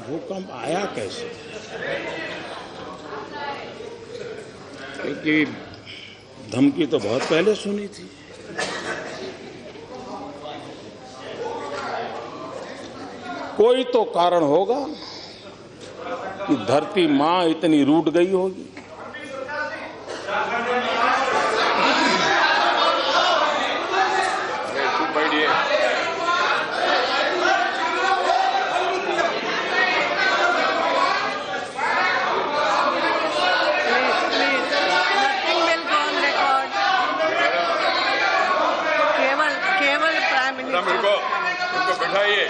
भूकंप आया कैसे? क्योंकि धमकी तो बहुत पहले सुनी थी। कोई तो कारण होगा कि धरती मां इतनी रूठ गई होगी। उनको बैठाइए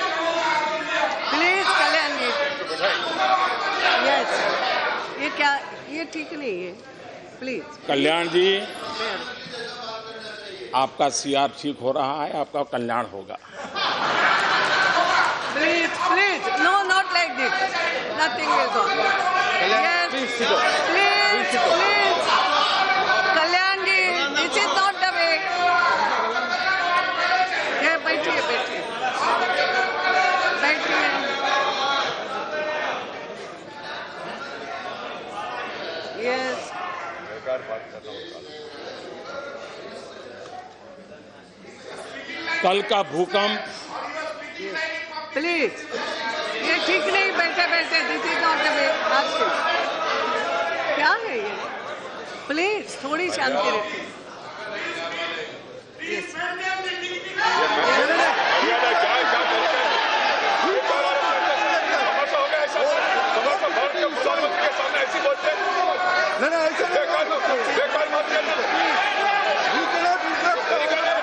प्लीज। कल्याण जी, यस, ये क्या, ये ठीक नहीं है, प्लीज। कल्याण जी, आपका सीआर ठीक हो रहा है, आपका कल्याण होगा। Please please, no, not like this, nothing will go. Please please, Kalyan ji, this is not the way. बैठिए बैठिए बैठिए। यस, कल का भूकंप, प्लीज, ये ठीक नहीं, बैठे बैठे, दिस इज नॉट द वे। क्या है ये? प्लीज थोड़ी शांति रखिए। यस,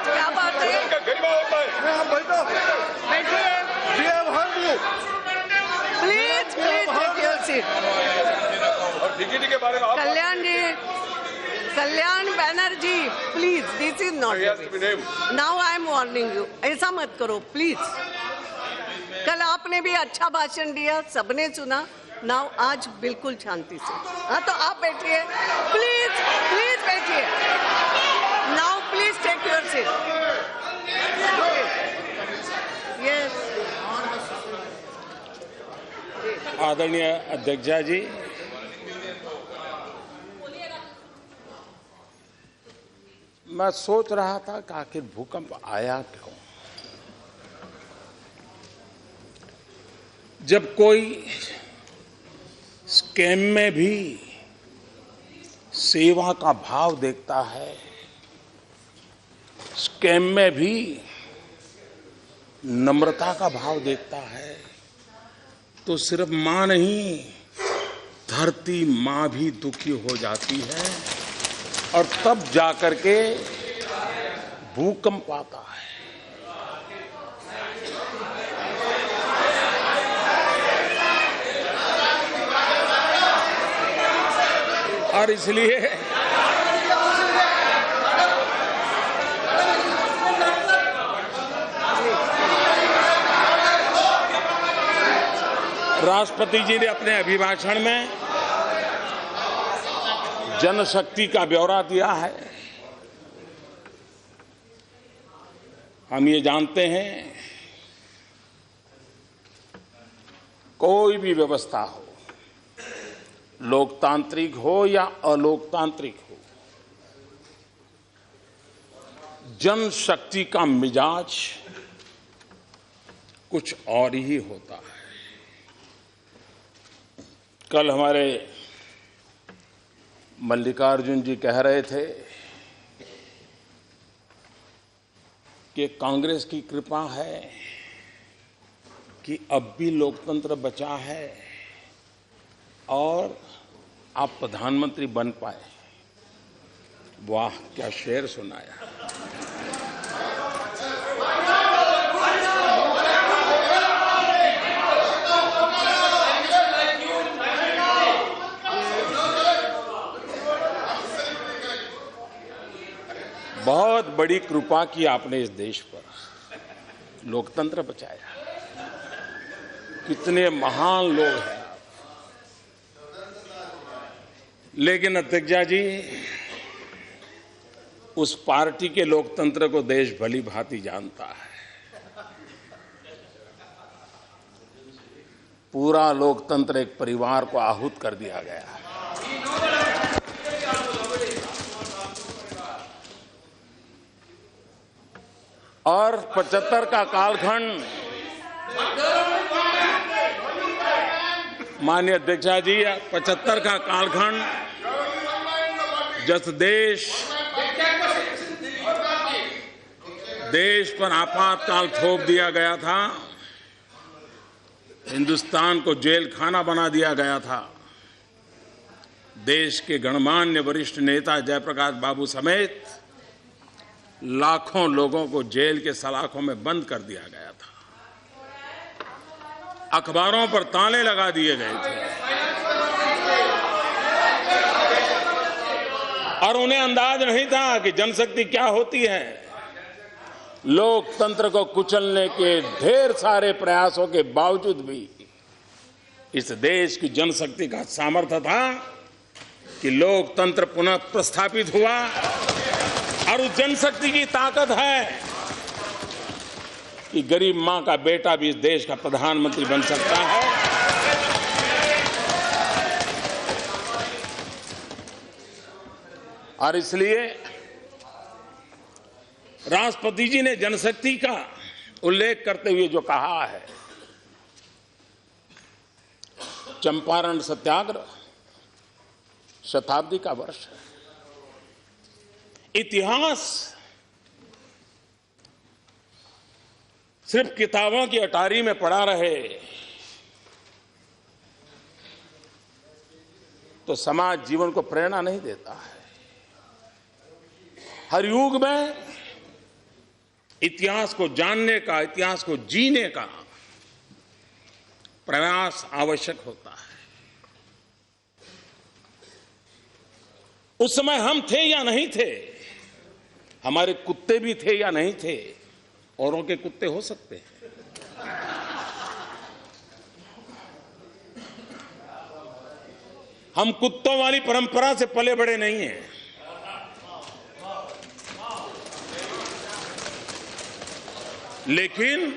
क्या बात है? Please please take your seat. Kalyan ji, Kalyan Banerjee, please, this is not. Now I am warning you, ऐसा मत करो प्लीज। कल आपने भी अच्छा भाषण दिया, सबने सुना। नाउ आज बिल्कुल शांति से। हाँ, तो आप बैठिए, प्लीज प्लीज बैठिए। Now please take your seat. Yes, आदरणीय अध्यक्ष जी, मैं सोच रहा था कि आखिर भूकंप आया क्यों। जब कोई स्कैम में भी सेवा का भाव देखता है, स्कैम में भी नम्रता का भाव देखता है, तो सिर्फ मां नहीं, धरती मां भी दुखी हो जाती है और तब जाकर के भूकंप आता है। और इसलिए राष्ट्रपति जी ने अपने अभिभाषण में जनशक्ति का ब्यौरा दिया है। हम ये जानते हैं, कोई भी व्यवस्था हो, लोकतांत्रिक हो या अलोकतांत्रिक हो, जनशक्ति का मिजाज कुछ और ही होता है। कल हमारे मल्लिकार्जुन जी कह रहे थे कि कांग्रेस की कृपा है कि अब भी लोकतंत्र बचा है और आप प्रधानमंत्री बन पाए। वाह, क्या शेर सुनाया। बहुत बड़ी कृपा की आपने इस देश पर, लोकतंत्र बचाया। कितने महान लोग हैं। लेकिन अध्यक्ष जी, उस पार्टी के लोकतंत्र को देश भली भांति जानता है। पूरा लोकतंत्र एक परिवार को आहूत कर दिया गया है। और 75 का कालखंड, माननीय अध्यक्षा जी, 75 का कालखंड जब देश पर आपातकाल थोप दिया गया था, हिंदुस्तान को जेल खाना बना दिया गया था, देश के गणमान्य वरिष्ठ नेता जयप्रकाश बाबू समेत लाखों लोगों को जेल के सलाखों में बंद कर दिया गया था, अखबारों पर ताले लगा दिए गए थे और उन्हें अंदाज नहीं था कि जनशक्ति क्या होती है। लोकतंत्र को कुचलने के ढेर सारे प्रयासों के बावजूद भी इस देश की जनशक्ति का सामर्थ्य था कि लोकतंत्र पुनः प्रस्थापित हुआ और उस जनशक्ति की ताकत है कि गरीब मां का बेटा भी इस देश का प्रधानमंत्री बन सकता है। और इसलिए राष्ट्रपति जी ने जनशक्ति का उल्लेख करते हुए जो कहा है, चंपारण सत्याग्रह शताब्दी का वर्ष है। इतिहास सिर्फ किताबों की अटारी में पड़ा रहे तो समाज जीवन को प्रेरणा नहीं देता है। हर युग में इतिहास को जानने का, इतिहास को जीने का प्रयास आवश्यक होता है। उस समय हम थे या नहीं थे, हमारे कुत्ते भी थे या नहीं थे, औरों के कुत्ते हो सकते हैं। हम कुत्तों वाली परंपरा से पले बड़े नहीं हैं। लेकिन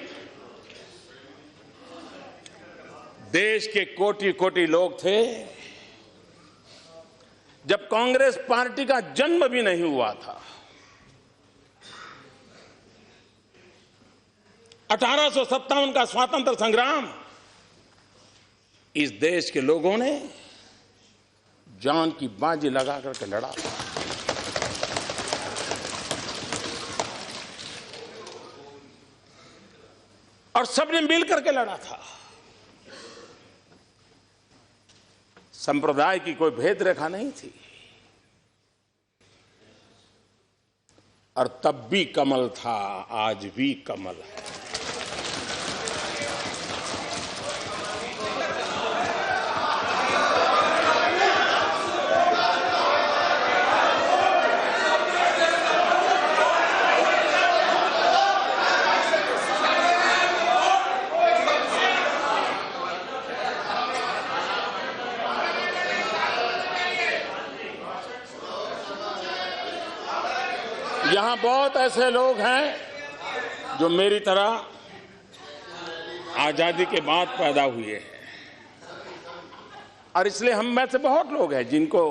देश के कोटि कोटि लोग थे, जब कांग्रेस पार्टी का जन्म भी नहीं हुआ था, 1857 का स्वातंत्र संग्राम इस देश के लोगों ने जान की बाजी लगा करके लड़ा था। और सबने मिल करके लड़ा था। संप्रदाय की कोई भेद रेखा नहीं थी। और तब भी कमल था, आज भी कमल है। यहां बहुत ऐसे लोग हैं जो मेरी तरह आजादी के बाद पैदा हुए हैं, और इसलिए हम में से बहुत लोग हैं जिनको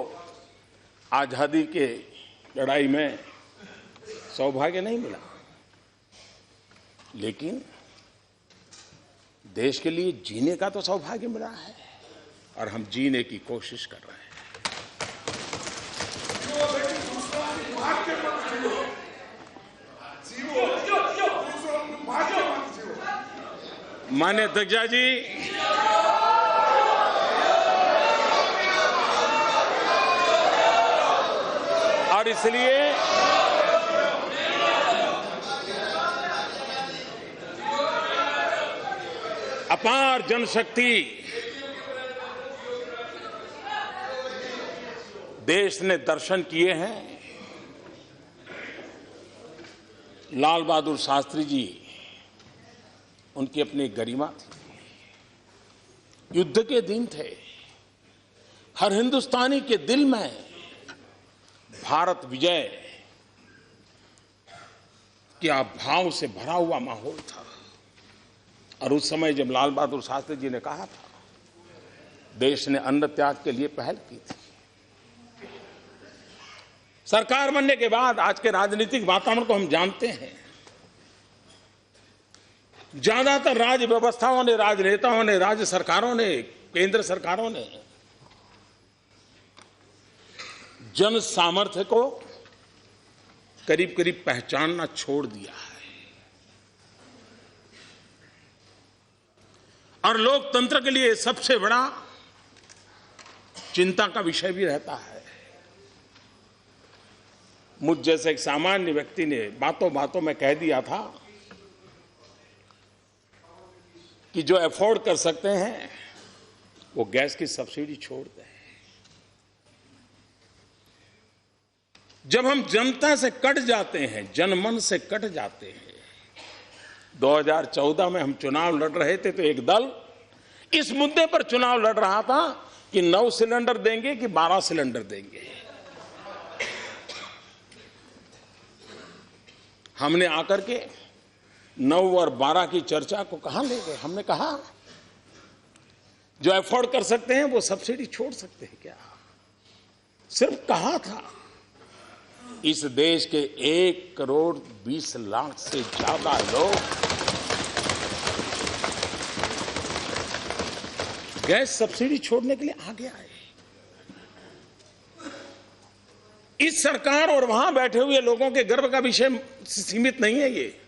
आजादी के लड़ाई में सौभाग्य नहीं मिला, लेकिन देश के लिए जीने का तो सौभाग्य मिला है और हम जीने की कोशिश कर रहे हैं। माननीय अध्यक्षा जी, और इसलिए अपार जनशक्ति देश ने दर्शन किए हैं। लाल बहादुर शास्त्री जी, उनकी अपनी गरिमा थी। युद्ध के दिन थे, हर हिंदुस्तानी के दिल में भारत विजय के भाव से भरा हुआ माहौल था। और उस समय जब लाल बहादुर शास्त्री जी ने कहा था देश ने अन्न त्याग के लिए पहल की थी। सरकार बनने के बाद आज के राजनीतिक वातावरण को हम जानते हैं। ज्यादातर राज्य व्यवस्थाओं ने, राजनेताओं ने, राज्य सरकारों ने, केंद्र सरकारों ने जन सामर्थ्य को करीब करीब पहचानना छोड़ दिया है और लोकतंत्र के लिए सबसे बड़ा चिंता का विषय भी रहता है। मुझ जैसे एक सामान्य व्यक्ति ने बातों बातों में कह दिया था कि जो अफोर्ड कर सकते हैं वो गैस की सब्सिडी छोड़ दें। जब हम जनता से कट जाते हैं, जनमन से कट जाते हैं, 2014 में हम चुनाव लड़ रहे थे तो एक दल इस मुद्दे पर चुनाव लड़ रहा था कि 9 सिलेंडर देंगे कि 12 सिलेंडर देंगे। हमने आकर के 9 और 12 की चर्चा को कहां ले गए। हमने कहा जो अफोर्ड कर सकते हैं वो सब्सिडी छोड़ सकते हैं क्या। सिर्फ कहा था। इस देश के 1 करोड़ 20 लाख से ज्यादा लोग गैस सब्सिडी छोड़ने के लिए आगे आए। इस सरकार और वहां बैठे हुए लोगों के गर्व का विषय सीमित नहीं है। ये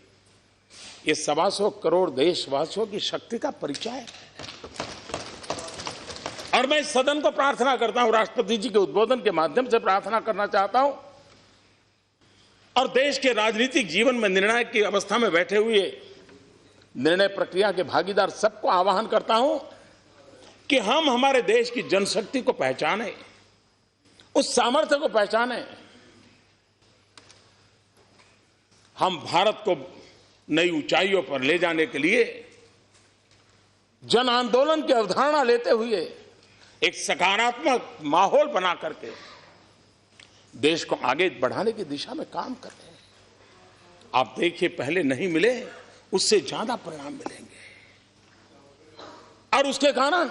125 करोड़ देशवासियों की शक्ति का परिचय है। और मैं इस सदन को प्रार्थना करता हूं, राष्ट्रपति जी के उद्बोधन के माध्यम से प्रार्थना करना चाहता हूं और देश के राजनीतिक जीवन में निर्णायक की अवस्था में बैठे हुए निर्णय प्रक्रिया के भागीदार सबको आह्वान करता हूं कि हम हमारे देश की जनशक्ति को पहचानें, उस सामर्थ्य को पहचानें। हम भारत को नई ऊंचाइयों पर ले जाने के लिए जन आंदोलन की अवधारणा लेते हुए एक सकारात्मक माहौल बना करके देश को आगे बढ़ाने की दिशा में काम कर रहे हैं। आप देखिए, पहले नहीं मिले, उससे ज्यादा परिणाम मिलेंगे और उसके कारण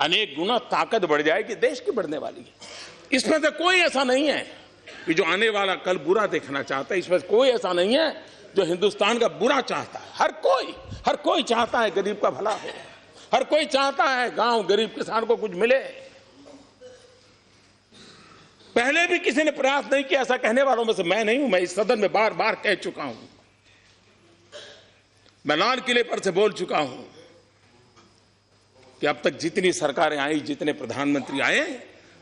अनेक गुना ताकत बढ़ जाएगी, देश की बढ़ने वाली है। इसमें से कोई ऐसा नहीं है कि जो आने वाला कल बुरा देखना चाहता है। इसमें से कोई ऐसा नहीं है जो हिंदुस्तान का बुरा चाहता है। हर कोई चाहता है गरीब का भला हो। हर कोई चाहता है गांव गरीब किसान को कुछ मिले। पहले भी किसी ने प्रयास नहीं किया, ऐसा कहने वालों में से मैं नहीं हूं। मैं इस सदन में बार बार कह चुका हूं, मैं लाल किले पर से बोल चुका हूं कि अब तक जितनी सरकारें आई, जितने प्रधानमंत्री आए,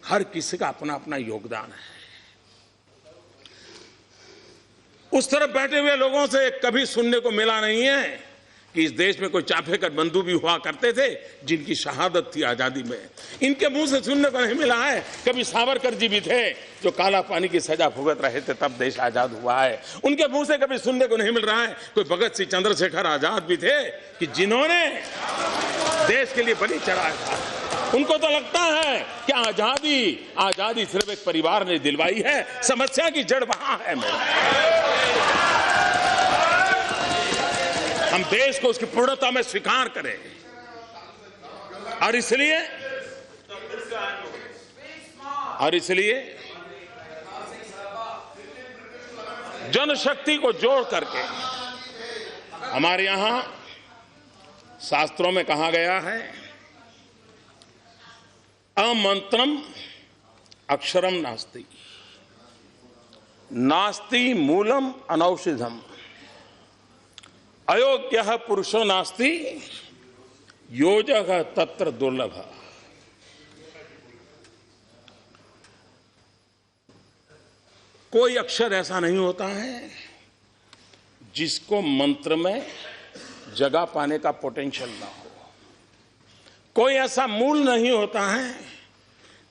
हर किसी का अपना अपना योगदान है। उस तरफ बैठे हुए लोगों से कभी सुनने को मिला नहीं है कि इस देश में कोई चाफेकर बंधु भी हुआ करते थे जिनकी शहादत थी आजादी में। इनके मुंह से सुनने को नहीं मिला है कभी सावरकर जी भी थे जो काला पानी की सजा भुगत रहे थे, तब देश आजाद हुआ है। उनके मुंह से कभी सुनने को नहीं मिल रहा है कोई भगत सिंह चंद्रशेखर आजाद भी थे कि जिन्होंने देश के लिए बलि चढ़ाया था। उनको तो लगता है कि आजादी सिर्फ एक परिवार ने दिलवाई है, समस्या की जड़ वहां है। हम देश को उसकी पूर्णता में स्वीकार करें और इसलिए जनशक्ति को जोड़ करके हमारे यहां शास्त्रों में कहा गया है, अमंत्रम अक्षरम नास्ति, नास्ति मूलम अनौषधम, अयोग्यः पुरुषो नास्ति, योजः तत्र दुर्लभ। कोई अक्षर ऐसा नहीं होता है जिसको मंत्र में जगह पाने का पोटेंशियल ना हो। कोई ऐसा मूल नहीं होता है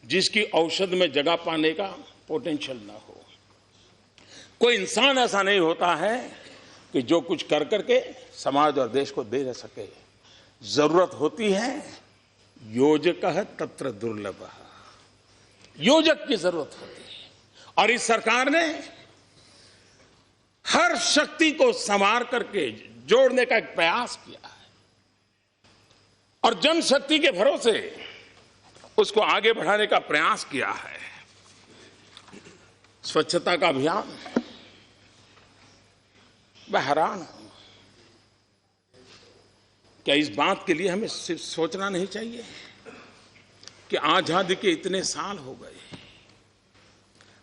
जिसकी औषध में जगह पाने का पोटेंशियल ना हो। कोई इंसान ऐसा नहीं होता है कि जो कुछ कर करके समाज और देश को दे सके। जरूरत होती है योजकः तत्र दुर्लभः, योजक की जरूरत होती है। और इस सरकार ने हर शक्ति को संवार करके जोड़ने का एक प्रयास किया है। और जनशक्ति के भरोसे उसको आगे बढ़ाने का प्रयास किया है। स्वच्छता का अभियान, मैं हैरान हूं, क्या इस बात के लिए हमें सिर्फ सोचना नहीं चाहिए कि आजादी के इतने साल हो गए।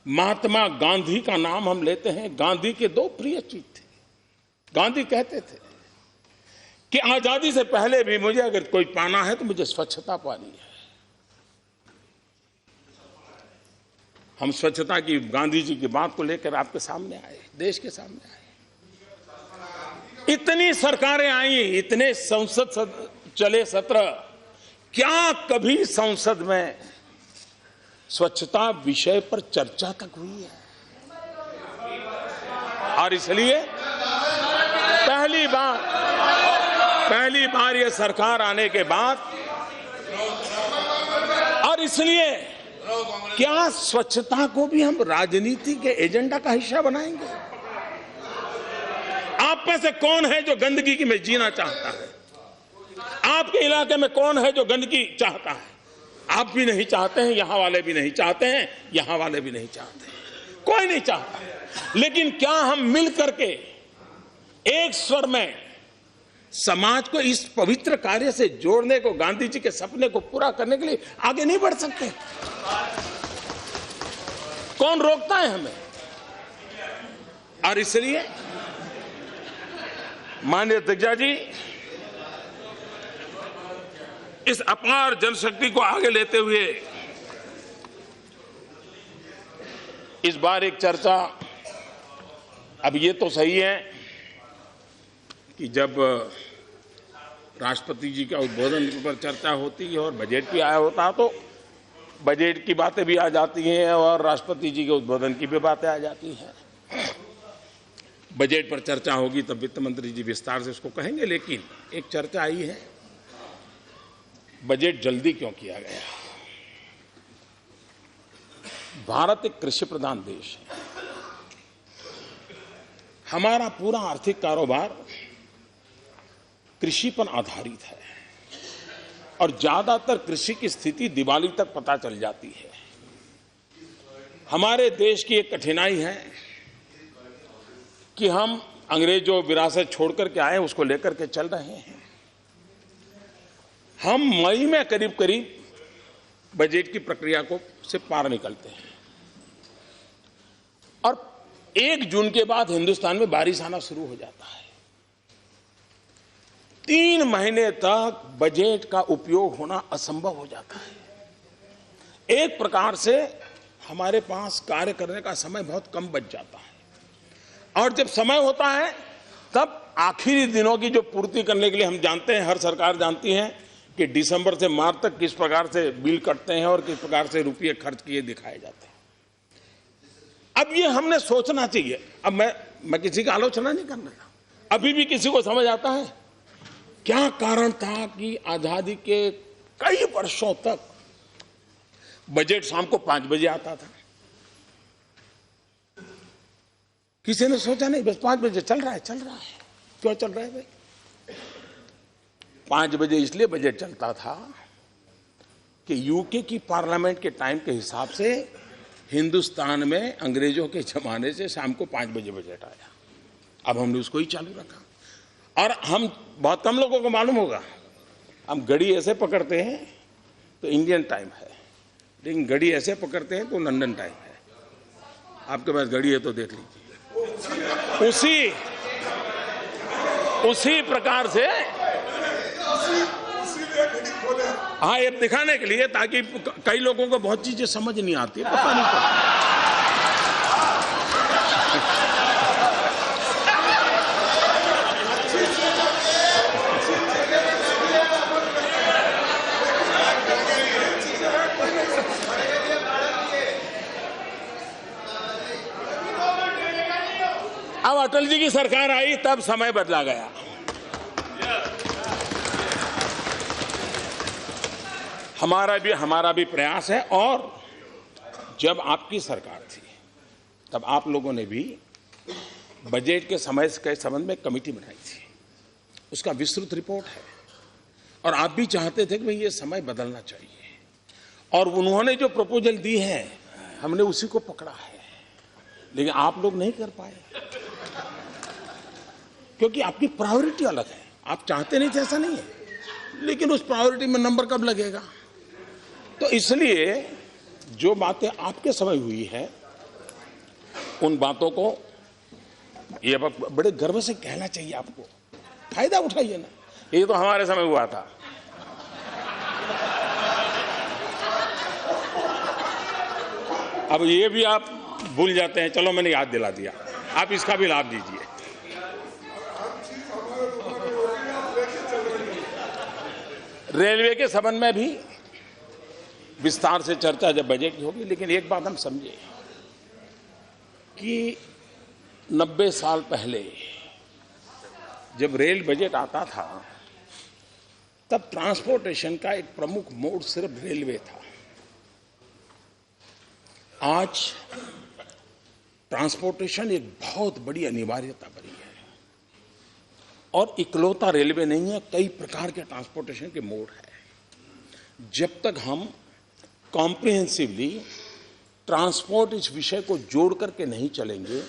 महात्मा गांधी का नाम हम लेते हैं। गांधी के दो प्रिय चीज थे। गांधी कहते थे कि आजादी से पहले भी मुझे अगर कोई पाना है तो मुझे स्वच्छता पानी है। हम स्वच्छता की गांधी जी की बात को लेकर आपके सामने आए, देश के सामने आए। इतनी सरकारें आई, इतने संसद चले सत्र, क्या कभी संसद में स्वच्छता विषय पर चर्चा तक हुई है? और इसलिए पहली बार यह सरकार आने के बाद, और इसलिए क्या स्वच्छता को भी हम राजनीति के एजेंडा का हिस्सा बनाएंगे? आप में से कौन है जो गंदगी में जीना चाहता है? आपके इलाके में कौन है जो गंदगी चाहता है? आप भी नहीं चाहते हैं, यहां वाले भी नहीं चाहते हैं, यहां वाले भी नहीं चाहते, कोई नहीं चाहता। लेकिन क्या हम मिल करके एक स्वर में समाज को इस पवित्र कार्य से जोड़ने को, गांधी जी के सपने को पूरा करने के लिए आगे नहीं बढ़ सकते? कौन रोकता है हमें? और इसलिए माननीय अध्यक्ष जी, इस अपार जनशक्ति को आगे लेते हुए इस बार एक चर्चा, अब ये तो सही है कि जब राष्ट्रपति जी का उद्बोधन पर चर्चा होती है और बजट भी आया होता तो बजट की बातें भी आ जाती हैं और राष्ट्रपति जी के उद्बोधन की भी बातें आ जाती हैं। बजट पर चर्चा होगी तब वित्त मंत्री जी विस्तार से उसको कहेंगे। लेकिन एक चर्चा आई है, बजट जल्दी क्यों किया गया? भारत एक कृषि प्रधान देश है। हमारा पूरा आर्थिक कारोबार कृषि पर आधारित है और ज्यादातर कृषि की स्थिति दिवाली तक पता चल जाती है। हमारे देश की एक कठिनाई है कि हम अंग्रेजों विरासत छोड़कर के आए उसको लेकर के चल रहे हैं। हम मई में करीब करीब बजट की प्रक्रिया को से पार निकलते हैं और 1 जून के बाद हिंदुस्तान में बारिश आना शुरू हो जाता है। 3 महीने तक बजट का उपयोग होना असंभव हो जाता है। एक प्रकार से हमारे पास कार्य करने का समय बहुत कम बच जाता है और जब समय होता है तब आखिरी दिनों की जो पूर्ति करने के लिए, हम जानते हैं, हर सरकार जानती है कि दिसंबर से मार्च तक किस प्रकार से बिल कटते हैं और किस प्रकार से रुपये खर्च किए दिखाए जाते हैं। अब ये हमने सोचना चाहिए। अब मैं किसी की आलोचना नहीं कर रहा, अभी भी किसी को समझ आता है क्या कारण था कि आजादी के कई वर्षों तक बजट शाम को 5 बजे आता था? किसी ने सोचा नहीं, बस 5 बजे चल रहा है। क्यों चल रहा है भाई? 5 बजे इसलिए बजट चलता था कि यूके की पार्लियामेंट के टाइम के हिसाब से हिंदुस्तान में अंग्रेजों के जमाने से शाम को 5 बजे बजट आया। अब हमने उसको ही चालू रखा और हम, बहुत कम लोगों को मालूम होगा, हम घड़ी ऐसे पकड़ते हैं तो इंडियन टाइम है, लेकिन घड़ी ऐसे पकड़ते हैं तो लंदन टाइम है। आपके पास घड़ी है तो देख लीजिए। उसी प्रकार से, हाँ, ये दिखाने के लिए, ताकि कई लोगों को बहुत चीजें समझ नहीं आती, पता नहीं पड़ता। अब अटल जी की सरकार आई तब समय बदला गया। हमारा भी प्रयास है। और जब आपकी सरकार थी तब आप लोगों ने भी बजट के समय के संबंध में कमेटी बनाई थी, उसका विस्तृत रिपोर्ट है। और आप भी चाहते थे कि भाई ये समय बदलना चाहिए, और उन्होंने जो प्रपोजल दी है हमने उसी को पकड़ा है, लेकिन आप लोग नहीं कर पाए क्योंकि आपकी प्रायोरिटी अलग है। आप चाहते नहीं थे ऐसा नहीं है, लेकिन उस प्रायोरिटी में नंबर कब लगेगा। तो इसलिए जो बातें आपके समय हुई है उन बातों को ये बड़े गर्व से कहना चाहिए, आपको फायदा उठाइए ना। ये तो हमारे समय हुआ था। अब ये भी आप भूल जाते हैं, चलो मैंने याद दिला दिया, आप इसका भी लाभ लीजिए। रेलवे के संबंध में भी विस्तार से चर्चा जब बजट की होगी, लेकिन एक बात हम समझे कि 90 साल पहले जब रेल बजट आता था तब ट्रांसपोर्टेशन का एक प्रमुख मोड सिर्फ रेलवे था। आज ट्रांसपोर्टेशन एक बहुत बड़ी अनिवार्यता बनी है, और इकलौता रेलवे नहीं है, कई प्रकार के ट्रांसपोर्टेशन के मोड है। जब तक हम कॉम्प्रिहेंसिवली ट्रांसपोर्ट इस विषय को जोड़ करके नहीं चलेंगे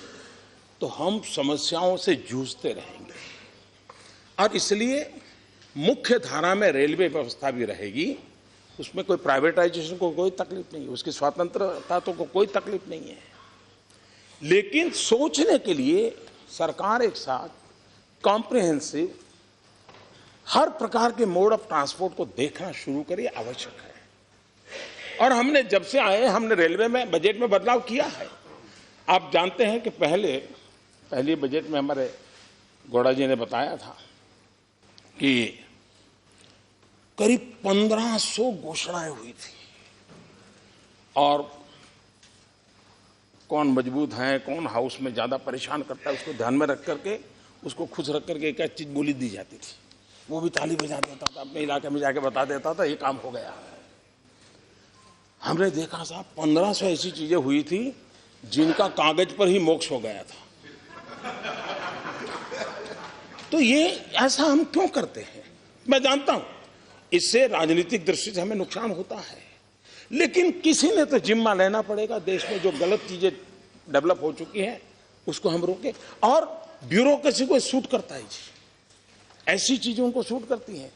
तो हम समस्याओं से जूझते रहेंगे, और इसलिए मुख्य धारा में रेलवे व्यवस्था भी रहेगी, उसमें कोई प्राइवेटाइजेशन को कोई तकलीफ नहीं है, उसकी स्वतंत्रता तो को कोई तकलीफ नहीं है। लेकिन सोचने के लिए सरकार एक साथ कॉम्प्रिहेंसिव हर प्रकार के मोड ऑफ ट्रांसपोर्ट को देखना शुरू करे, आवश्यक है। और हमने जब से आए हमने रेलवे में बजट में बदलाव किया है। आप जानते हैं कि पहले बजट में हमारे गौड़ा जी ने बताया था कि करीब 1500 घोषणाएं हुई थी, और कौन मजबूत है, कौन हाउस में ज्यादा परेशान करता है, उसको ध्यान में रख करके, उसको खुश रख करके एक चीज बोली दी जाती थी, वो भी ताली बजा देता था, अपने इलाके में जाके बता देता था ये काम हो गया। हमने देखा साहब 1500 ऐसी चीजें हुई थी जिनका कागज पर ही मोक्ष हो गया था। तो ये ऐसा हम क्यों करते हैं, मैं जानता हूं इससे राजनीतिक दृष्टि से हमें नुकसान होता है, लेकिन किसी ने तो जिम्मा लेना पड़ेगा। देश में जो गलत चीजें डेवलप हो चुकी हैं उसको हम रोकें, और ब्यूरोक्रेसी को सूट करता है जी, ऐसी चीजों को सूट करती है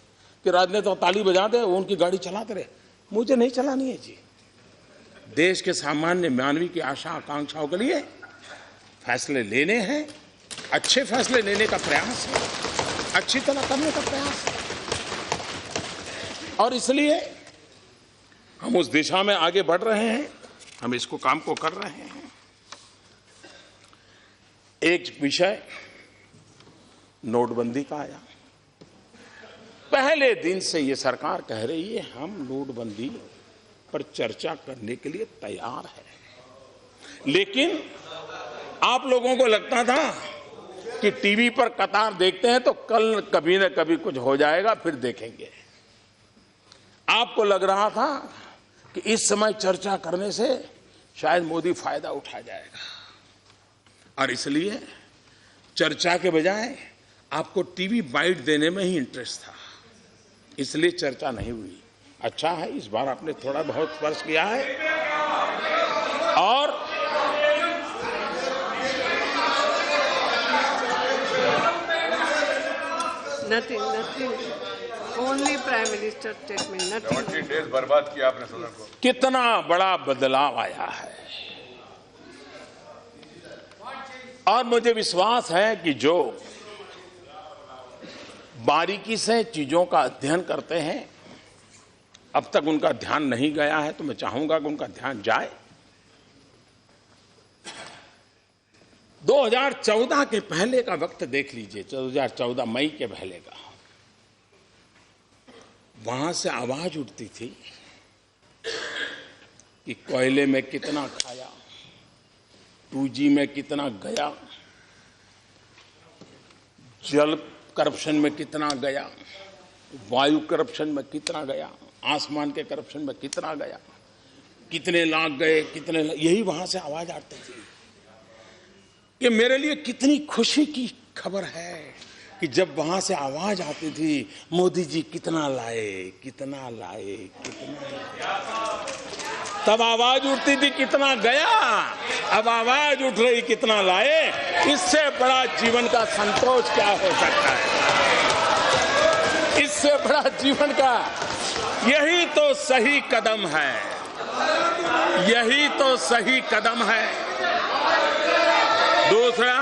कि राजनेता ताली बजा दे, वो उनकी गाड़ी चलाते रहे, मुझे नहीं चलानी है जी। देश के सामान्य मानवी की आशा आकांक्षाओं के लिए फैसले लेने हैं, अच्छे फैसले लेने का प्रयास है, अच्छी तरह करने का प्रयास है, और इसलिए हम उस दिशा में आगे बढ़ रहे हैं, हम इसको काम को कर रहे हैं। एक विषय नोटबंदी का आया। पहले दिन से ये सरकार कह रही है हम नोटबंदी पर चर्चा करने के लिए तैयार है, लेकिन आप लोगों को लगता था कि टीवी पर कतार देखते हैं तो कल कभी न कभी कुछ हो जाएगा, फिर देखेंगे। आपको लग रहा था कि इस समय चर्चा करने से शायद मोदी फायदा उठा जाएगा, और इसलिए चर्चा के बजाय आपको टीवी बाइट देने में ही इंटरेस्ट था, इसलिए चर्चा नहीं हुई। अच्छा है इस बार आपने थोड़ा बहुत स्पर्श किया है, और nothing. Only Prime Minister statement. Nothing. 17 days बर्बाद किया आपने सदन को। कितना बड़ा बदलाव आया है, और मुझे विश्वास है कि जो बारीकी से चीजों का अध्ययन करते हैं, अब तक उनका ध्यान नहीं गया है तो मैं चाहूंगा कि उनका ध्यान जाए। 2014 के पहले का वक्त देख लीजिए, 2014 मई के पहले का, वहां से आवाज उठती थी कि कोयले में कितना खाया, 2G में कितना गया, जल करप्शन में कितना गया, वायु करप्शन में कितना गया, आसमान के करप्शन में कितना गया, कितने लाख गए, यही वहां से आवाज आती थी कि मेरे लिए कितनी खुशी की खबर है कि जब वहां से आवाज आती थी, मोदी जी कितना लाए, कितना लाए, कितना लाए, तब आवाज उठती थी कितना गया। अब आवाज उठ रही कितना लाए। इससे बड़ा जीवन का संतोष क्या हो सकता है? इससे बड़ा जीवन का, यही तो सही कदम है, यही तो सही कदम है। दूसरा,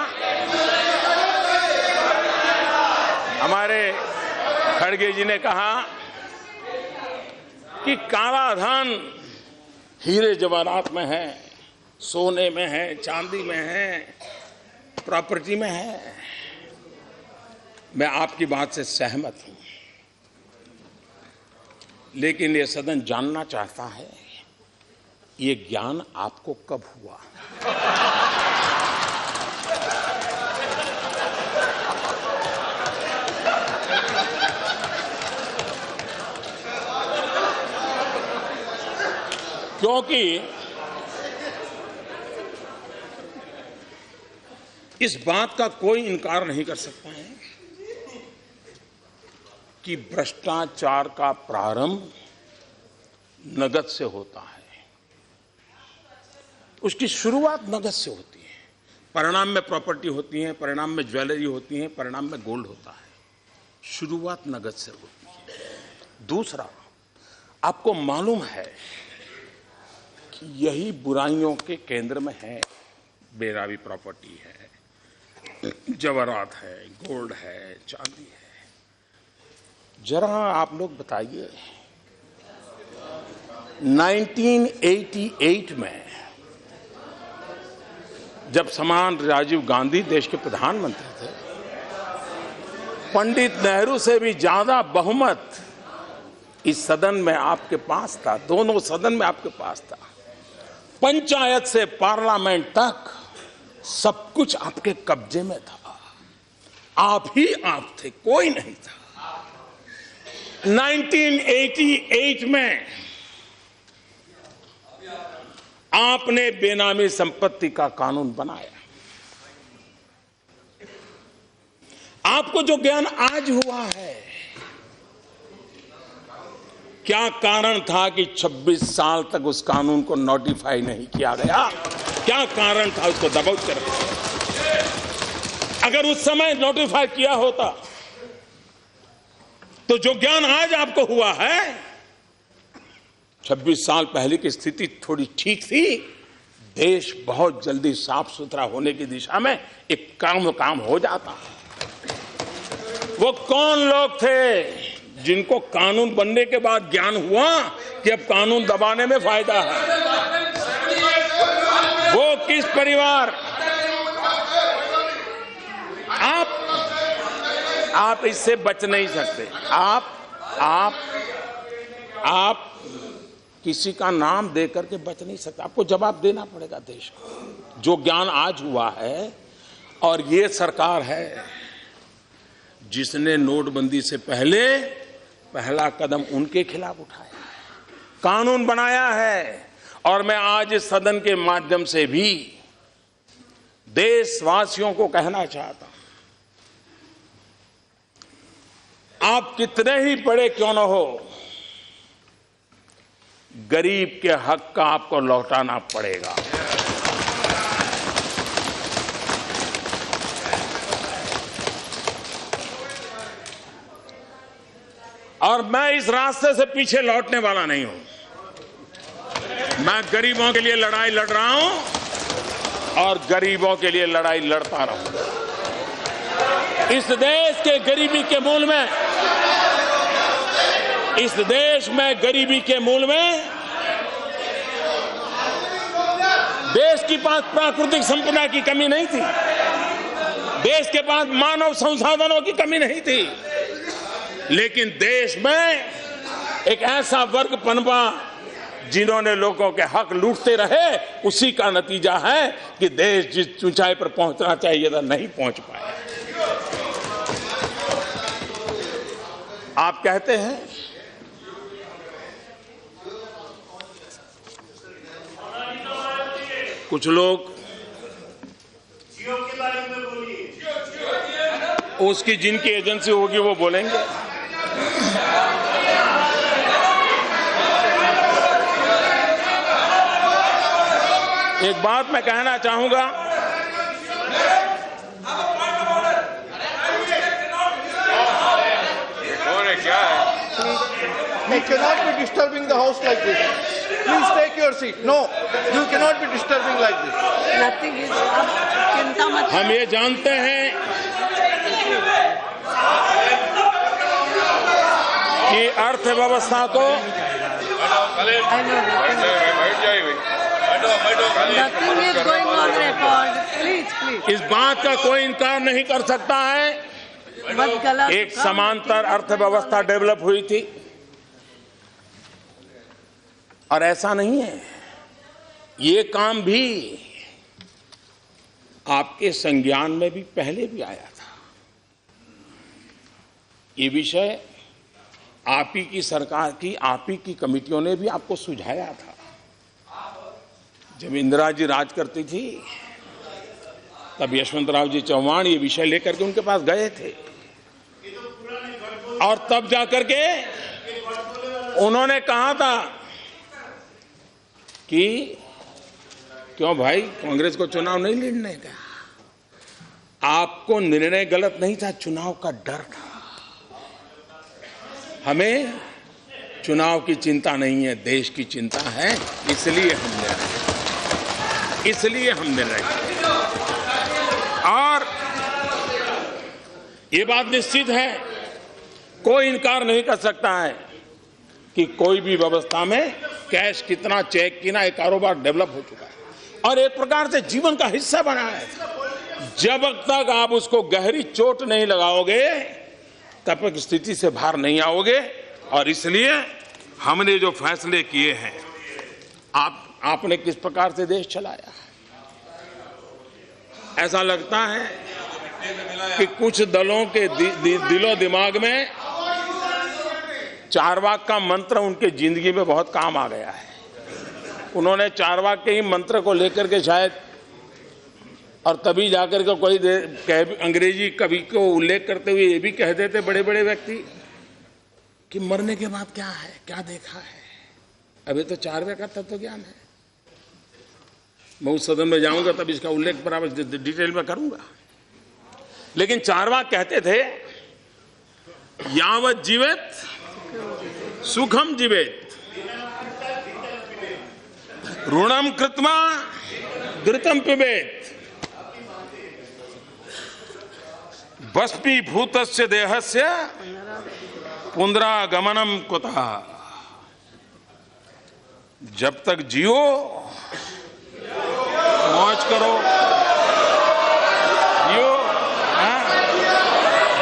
हमारे खड़गे जी ने कहा कि काला धन हीरे जवाहरात में है, सोने में है, चांदी में है, प्रॉपर्टी में है। मैं आपकी बात से सहमत हूं, लेकिन ये सदन जानना चाहता है, ये ज्ञान आपको कब हुआ? क्योंकि इस बात का कोई इनकार नहीं कर सकता है कि भ्रष्टाचार का प्रारंभ नगद से होता है। उसकी शुरुआत नगद से होती है, परिणाम में प्रॉपर्टी होती है, परिणाम में ज्वेलरी होती है, परिणाम में गोल्ड होता है। शुरुआत नगद से होती है। दूसरा, आपको मालूम है कि यही बुराइयों के केंद्र में है। बेरावी प्रॉपर्टी है, जवाहरात है, गोल्ड है, चांदी है। जरा आप लोग बताइए, 1988 में जब समान राजीव गांधी देश के प्रधानमंत्री थे, पंडित नेहरू से भी ज्यादा बहुमत इस सदन में आपके पास था, दोनों सदन में आपके पास था। पंचायत से पार्लियामेंट तक सब कुछ आपके कब्जे में था। आप ही आप थे, कोई नहीं था। 1988 में आपने बेनामी संपत्ति का कानून बनाया। आपको जो ज्ञान आज हुआ है, क्या कारण था कि 26 साल तक उस कानून को नोटिफाई नहीं किया गया? क्या कारण था उसको दबाव कर? अगर उस समय नोटिफाई किया होता तो जो ज्ञान आज आपको हुआ है, 26 साल पहले की स्थिति थोड़ी ठीक थी। देश बहुत जल्दी साफ सुथरा होने की दिशा में एक काम हो जाता। वो कौन लोग थे जिनको कानून बनने के बाद ज्ञान हुआ कि अब कानून दबाने में फायदा है? वो किस परिवार? आप इससे बच नहीं सकते। आप किसी का नाम दे करके बच नहीं सकते। आपको जवाब देना पड़ेगा देश को। जो ज्ञान आज हुआ है, और ये सरकार है जिसने नोटबंदी से पहले पहला कदम उनके खिलाफ उठाया है, कानून बनाया है। और मैं आज इस सदन के माध्यम से भी देशवासियों को कहना चाहता हूं, आप कितने ही बड़े क्यों न हो, गरीब के हक का आपको लौटाना पड़ेगा। और मैं इस रास्ते से पीछे लौटने वाला नहीं हूं। मैं गरीबों के लिए लड़ाई लड़ रहा हूं और गरीबों के लिए लड़ाई लड़ता रहूंगा। इस देश के गरीबी के मूल में, इस देश में गरीबी के मूल में देश के पास प्राकृतिक संपदा की कमी नहीं थी, देश के पास मानव संसाधनों की कमी नहीं थी, लेकिन देश में एक ऐसा वर्ग पनपा जिन्होंने लोगों के हक लूटते रहे। उसी का नतीजा है कि देश जिस ऊंचाई पर पहुंचना चाहिए था नहीं पहुंच पाया। आप कहते हैं कुछ लोग, जियो के बारे में बोलिए। उसकी जिनकी एजेंसी होगी वो बोलेंगे। एक बात मैं कहना चाहूंगा, क्या है? You cannot be disturbing the house like this. Please take your seat. No, you cannot be disturbing like this. Nothing is, अब चिंता मत। हम ये जानते हैं कि अर्थव्यवस्था को Nothing is going on record. Please. इस बात का कोई इनकार नहीं कर सकता है, मत गलत। एक समांतर अर्थव्यवस्था डेवलप हुई थी। और ऐसा नहीं है, ये काम भी आपके संज्ञान में भी पहले भी आया था। ये विषय आप ही की सरकार की, आप ही की कमेटियों ने भी आपको सुझाया था। जब इंदिरा जी राज करती थी तब यशवंतराव जी चौहान ये विषय लेकर के उनके पास गए थे, और तब जाकर के उन्होंने कहा था कि क्यों भाई कांग्रेस को चुनाव नहीं लड़ने का। आपको निर्णय गलत नहीं था, चुनाव का डर था। हमें चुनाव की चिंता नहीं है, देश की चिंता है, इसलिए हम निर्णय और ये बात निश्चित है, कोई इनकार नहीं कर सकता है कि कोई भी व्यवस्था में कैश कितना, चेक कितना, एक कारोबार डेवलप हो चुका है और एक प्रकार से जीवन का हिस्सा बना है। जब तक आप उसको गहरी चोट नहीं लगाओगे तब तक स्थिति से बाहर नहीं आओगे। और इसलिए हमने जो फैसले किए हैं, आपने किस प्रकार से देश चलाया, ऐसा लगता है कि कुछ दलों के दिलो दिमाग में चारवाक का मंत्र उनके जिंदगी में बहुत काम आ गया है। उन्होंने चारवाक के ही मंत्र को लेकर के शायद, और तभी जाकर के कोई अंग्रेजी कवि को उल्लेख करते हुए ये भी कह देते बड़े बड़े व्यक्ति कि मरने के बाद क्या है, क्या देखा है। अभी तो चारवाक का तत्व ज्ञान है। मैं उस सदन में जाऊंगा तब इसका उल्लेख बराबर डिटेल में करूंगा। लेकिन चारवाक कहते थे, यावत जीवेत सुखम जीवेत, ऋणम कृत्वा घृतम पिबेत, भस्मीभूतस्य देहस्य पुनरागमनम कुतः। जब तक जियो मौज करो, जियो,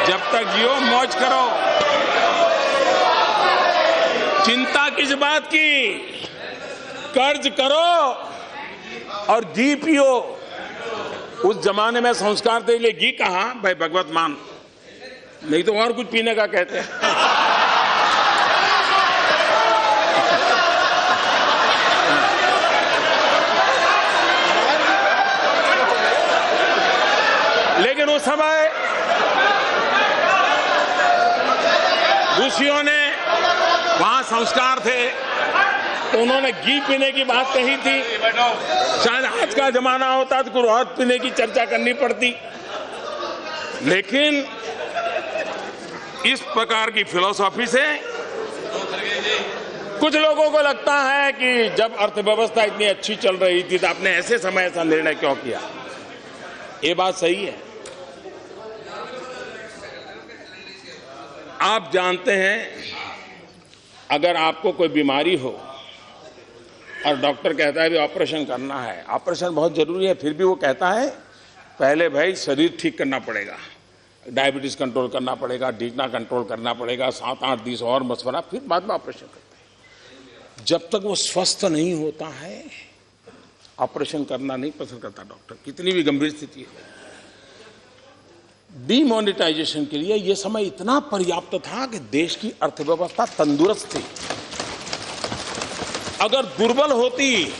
जब तक जियो मौज करो। चिंता किस बात की, कर्ज करो और घी पियो। उस जमाने में संस्कार के लिए घी कहा भाई, भगवत मान, नहीं तो और कुछ पीने का कहते हैं। लेकिन उस समय ऋषियों ने, वहां संस्कार थे तो उन्होंने घी पीने की बात कही थी। शायद आज का जमाना होता तो कुछ और पीने की चर्चा करनी पड़ती। लेकिन इस प्रकार की फिलॉसफी से कुछ लोगों को लगता है कि जब अर्थव्यवस्था इतनी अच्छी चल रही थी तो आपने ऐसे समय ऐसा निर्णय क्यों किया। ये बात सही है। आप जानते हैं, अगर आपको कोई बीमारी हो और डॉक्टर कहता है भी ऑपरेशन करना है, ऑपरेशन बहुत जरूरी है, फिर भी वो कहता है पहले भाई शरीर ठीक करना पड़ेगा, डायबिटीज कंट्रोल करना पड़ेगा, डीगना कंट्रोल करना पड़ेगा, 7-8 दिन और मशवरा, फिर बाद में ऑपरेशन करते हैं। जब तक वो स्वस्थ नहीं होता है ऑपरेशन करना नहीं पसंद करता डॉक्टर, कितनी भी गंभीर स्थिति हो। डीमोनेटाइजेशन के लिए यह समय इतना पर्याप्त था कि देश की अर्थव्यवस्था तंदुरुस्त थी। अगर दुर्बल होती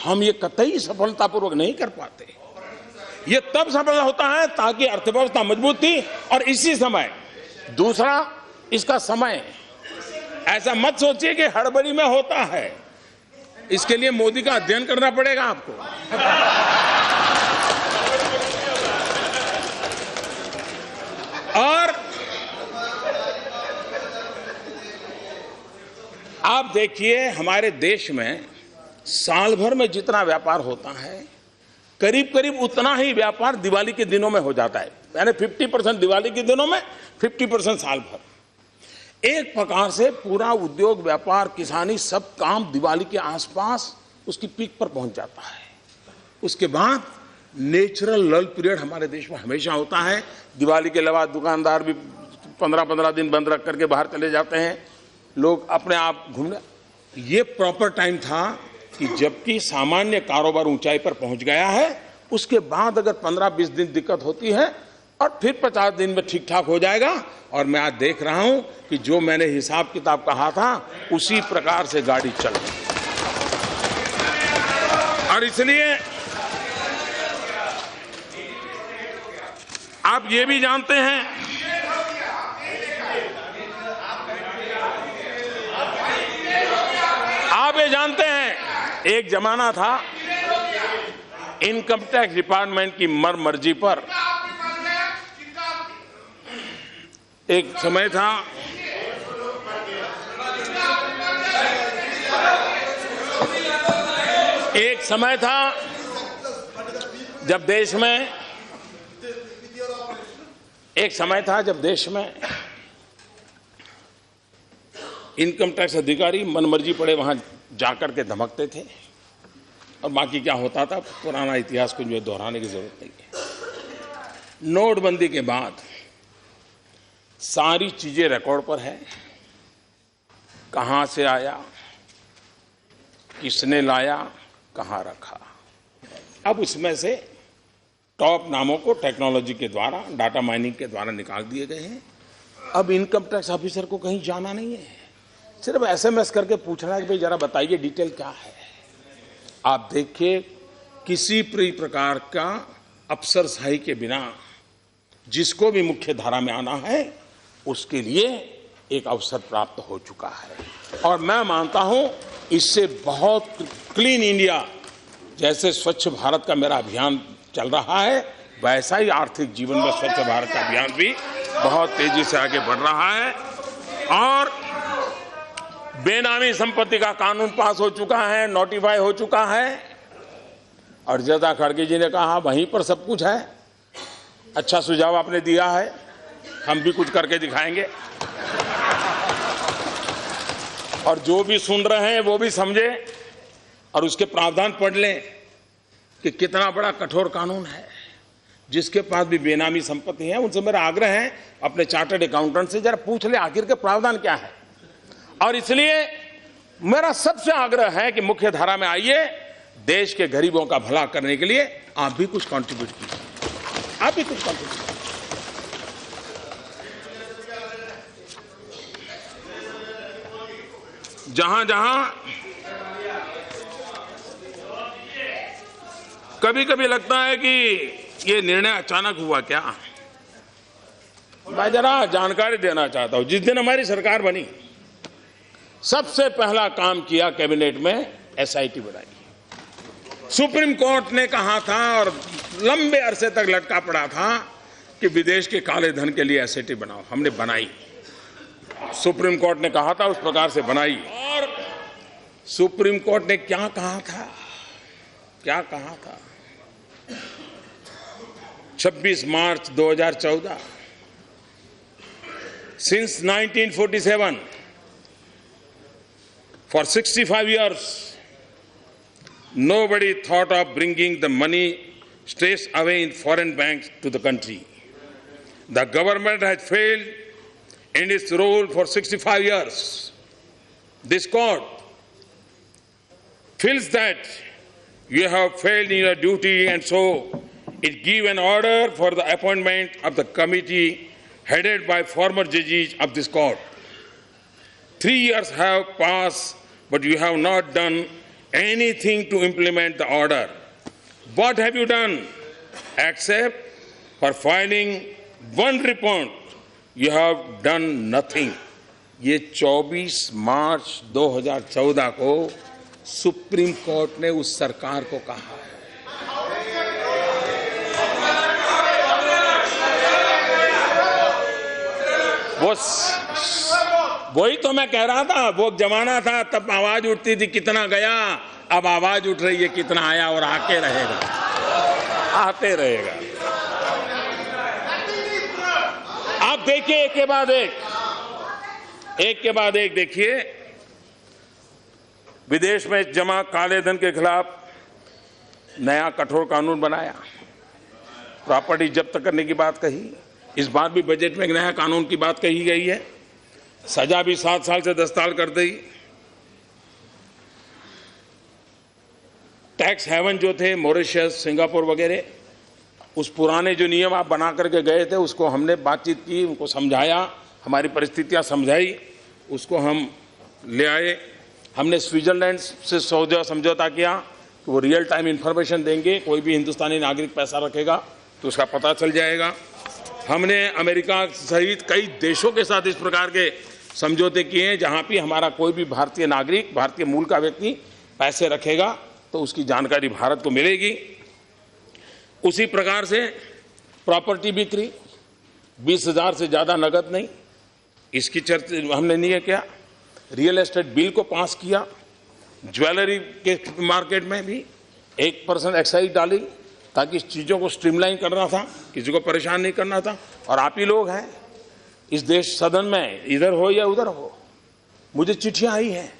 हम ये कतई सफलतापूर्वक नहीं कर पाते। ये तब सफल होता है ताकि अर्थव्यवस्था मजबूत थी। और इसी समय दूसरा, इसका समय, ऐसा मत सोचिए कि हड़बड़ी में होता है। इसके लिए मोदी का अध्ययन करना पड़ेगा आपको। और आप देखिए, हमारे देश में साल भर में जितना व्यापार होता है, करीब करीब उतना ही व्यापार दिवाली के दिनों में हो जाता है। यानी 50% दिवाली के दिनों में, 50% साल भर। एक प्रकार से पूरा उद्योग, व्यापार, किसानी, सब काम दिवाली के आसपास उसकी पीक पर पहुंच जाता है। उसके बाद नेचुरल लल पीरियड हमारे देश में हमेशा होता है। दिवाली के अलावा दुकानदार भी 15-15 दिन बंद रख करके बाहर चले जाते हैं, लोग अपने आप घूमने। ये प्रॉपर टाइम था कि जबकि सामान्य कारोबार ऊंचाई पर पहुंच गया है, उसके बाद अगर 15-20 दिन दिक्कत होती है और फिर 50 दिन में ठीक ठाक हो जाएगा। और मैं आज देख रहा हूं कि जो मैंने हिसाब किताब कहा था उसी प्रकार से गाड़ी चल रही। और इसलिए आप ये भी जानते हैं, आप ये जानते हैं, एक जमाना था इनकम टैक्स डिपार्टमेंट की मर्जी पर, एक समय था जब देश में इनकम टैक्स अधिकारी मनमर्जी पड़े वहां जाकर के धमकते थे। और बाकी क्या होता था, पुराना इतिहास को जो दोहराने की जरूरत नहीं है। नोटबंदी के बाद सारी चीजें रिकॉर्ड पर है, कहां से आया, किसने लाया, कहां रखा। अब उसमें से टॉप नामों को टेक्नोलॉजी के द्वारा, डाटा माइनिंग के द्वारा निकाल दिए गए हैं। अब इनकम टैक्स ऑफिसर को कहीं जाना नहीं है, सिर्फ एसएमएस करके पूछना है कि भाई जरा बताइए डिटेल क्या है। आप देखिए, किसी प्रकार का अफसरशाही के बिना जिसको भी मुख्य धारा में आना है उसके लिए एक अवसर प्राप्त हो चुका है। और मैं मानता हूं इससे बहुत क्लीन इंडिया, जैसे स्वच्छ भारत का मेरा अभियान चल रहा है, वैसा ही आर्थिक जीवन में स्वच्छ भारत का अभियान भी बहुत तेजी से आगे बढ़ रहा है। और बेनामी संपत्ति का कानून पास हो चुका है, नोटिफाई हो चुका है। और जदा खड़गे जी ने कहा वहीं पर सब कुछ है। अच्छा सुझाव आपने दिया है, हम भी कुछ करके दिखाएंगे। और जो भी सुन रहे हैं वो भी समझे और उसके प्रावधान पढ़ लें कि कितना बड़ा कठोर कानून है। जिसके पास भी बेनामी संपत्ति है उनसे मेरा आग्रह है, अपने चार्टर्ड अकाउंटेंट से जरा पूछ ले आखिर के प्रावधान क्या है। और इसलिए मेरा सबसे आग्रह है कि मुख्य धारा में आइए, देश के गरीबों का भला करने के लिए आप भी कुछ कंट्रीब्यूट कीजिए, आप भी कुछ कंट्रीब्यूट कीजिए। जहां जहां कभी कभी लगता है कि ये निर्णय अचानक हुआ क्या, मैं जरा जानकारी देना चाहता हूं। जिस दिन हमारी सरकार बनी, सबसे पहला काम किया कैबिनेट में एसआईटी बनाई। सुप्रीम कोर्ट ने कहा था और लंबे अरसे तक लटका पड़ा था कि विदेश के काले धन के लिए एसआईटी बनाओ, हमने बनाई। सुप्रीम कोर्ट ने कहा था उस प्रकार से बनाई। और सुप्रीम कोर्ट ने क्या कहा था, 26 मार्च 2014, since 1947 for 65 years nobody thought of bringing the money straight away in foreign banks to the country. The government has failed in its role for 65 years. This court feels that you have failed in your duty, and so it gives an order for the appointment of the committee headed by former judges of this court. 3 years have passed, but you have not done anything to implement the order. What have you done? except for filing one report, you have done nothing. ये 24 मार्च 2014 को supreme court ने उस सरकार को कहा है। वही तो मैं कह रहा था, वो जमाना था तब आवाज उठती थी कितना गया, अब आवाज उठ रही है कितना आया और आके रहेगा, आते रहेगा। आप देखिए एक के बाद एक देखिए, विदेश में जमा काले धन के खिलाफ नया कठोर कानून बनाया, प्रॉपर्टी जब्त करने की बात कही। इस बार भी बजट में एक नया कानून की बात कही गई है, सजा भी 7 साल से 10 साल कर दी। टैक्स हेवन जो थे मॉरिशस, सिंगापुर वगैरह, उस पुराने जो नियम आप बना करके गए थे उसको हमने बातचीत की, उनको समझाया, हमारी परिस्थितियां समझाई, उसको हम ले आए। हमने स्विट्जरलैंड से समझौता किया कि वो रियल टाइम इंफॉर्मेशन देंगे, कोई भी हिंदुस्तानी नागरिक पैसा रखेगा तो उसका पता चल जाएगा। हमने अमेरिका सहित कई देशों के साथ इस प्रकार के समझौते किए हैं जहां भी हमारा कोई भी भारतीय नागरिक, भारतीय मूल का व्यक्ति पैसे रखेगा तो उसकी जानकारी भारत को मिलेगी। उसी प्रकार से प्रॉपर्टी बिक्री 20,000 से ज्यादा नगद नहीं, इसकी चर्चा हमने नहीं किया। रियल एस्टेट बिल को पास किया, ज्वेलरी के मार्केट में भी 1% एक्साइज डाली ताकि इस चीजों को स्ट्रीमलाइन करना था, किसी को परेशान नहीं करना था। और आप ही लोग हैं इस देश सदन में, इधर हो या उधर हो, मुझे चिट्ठियां आई हैं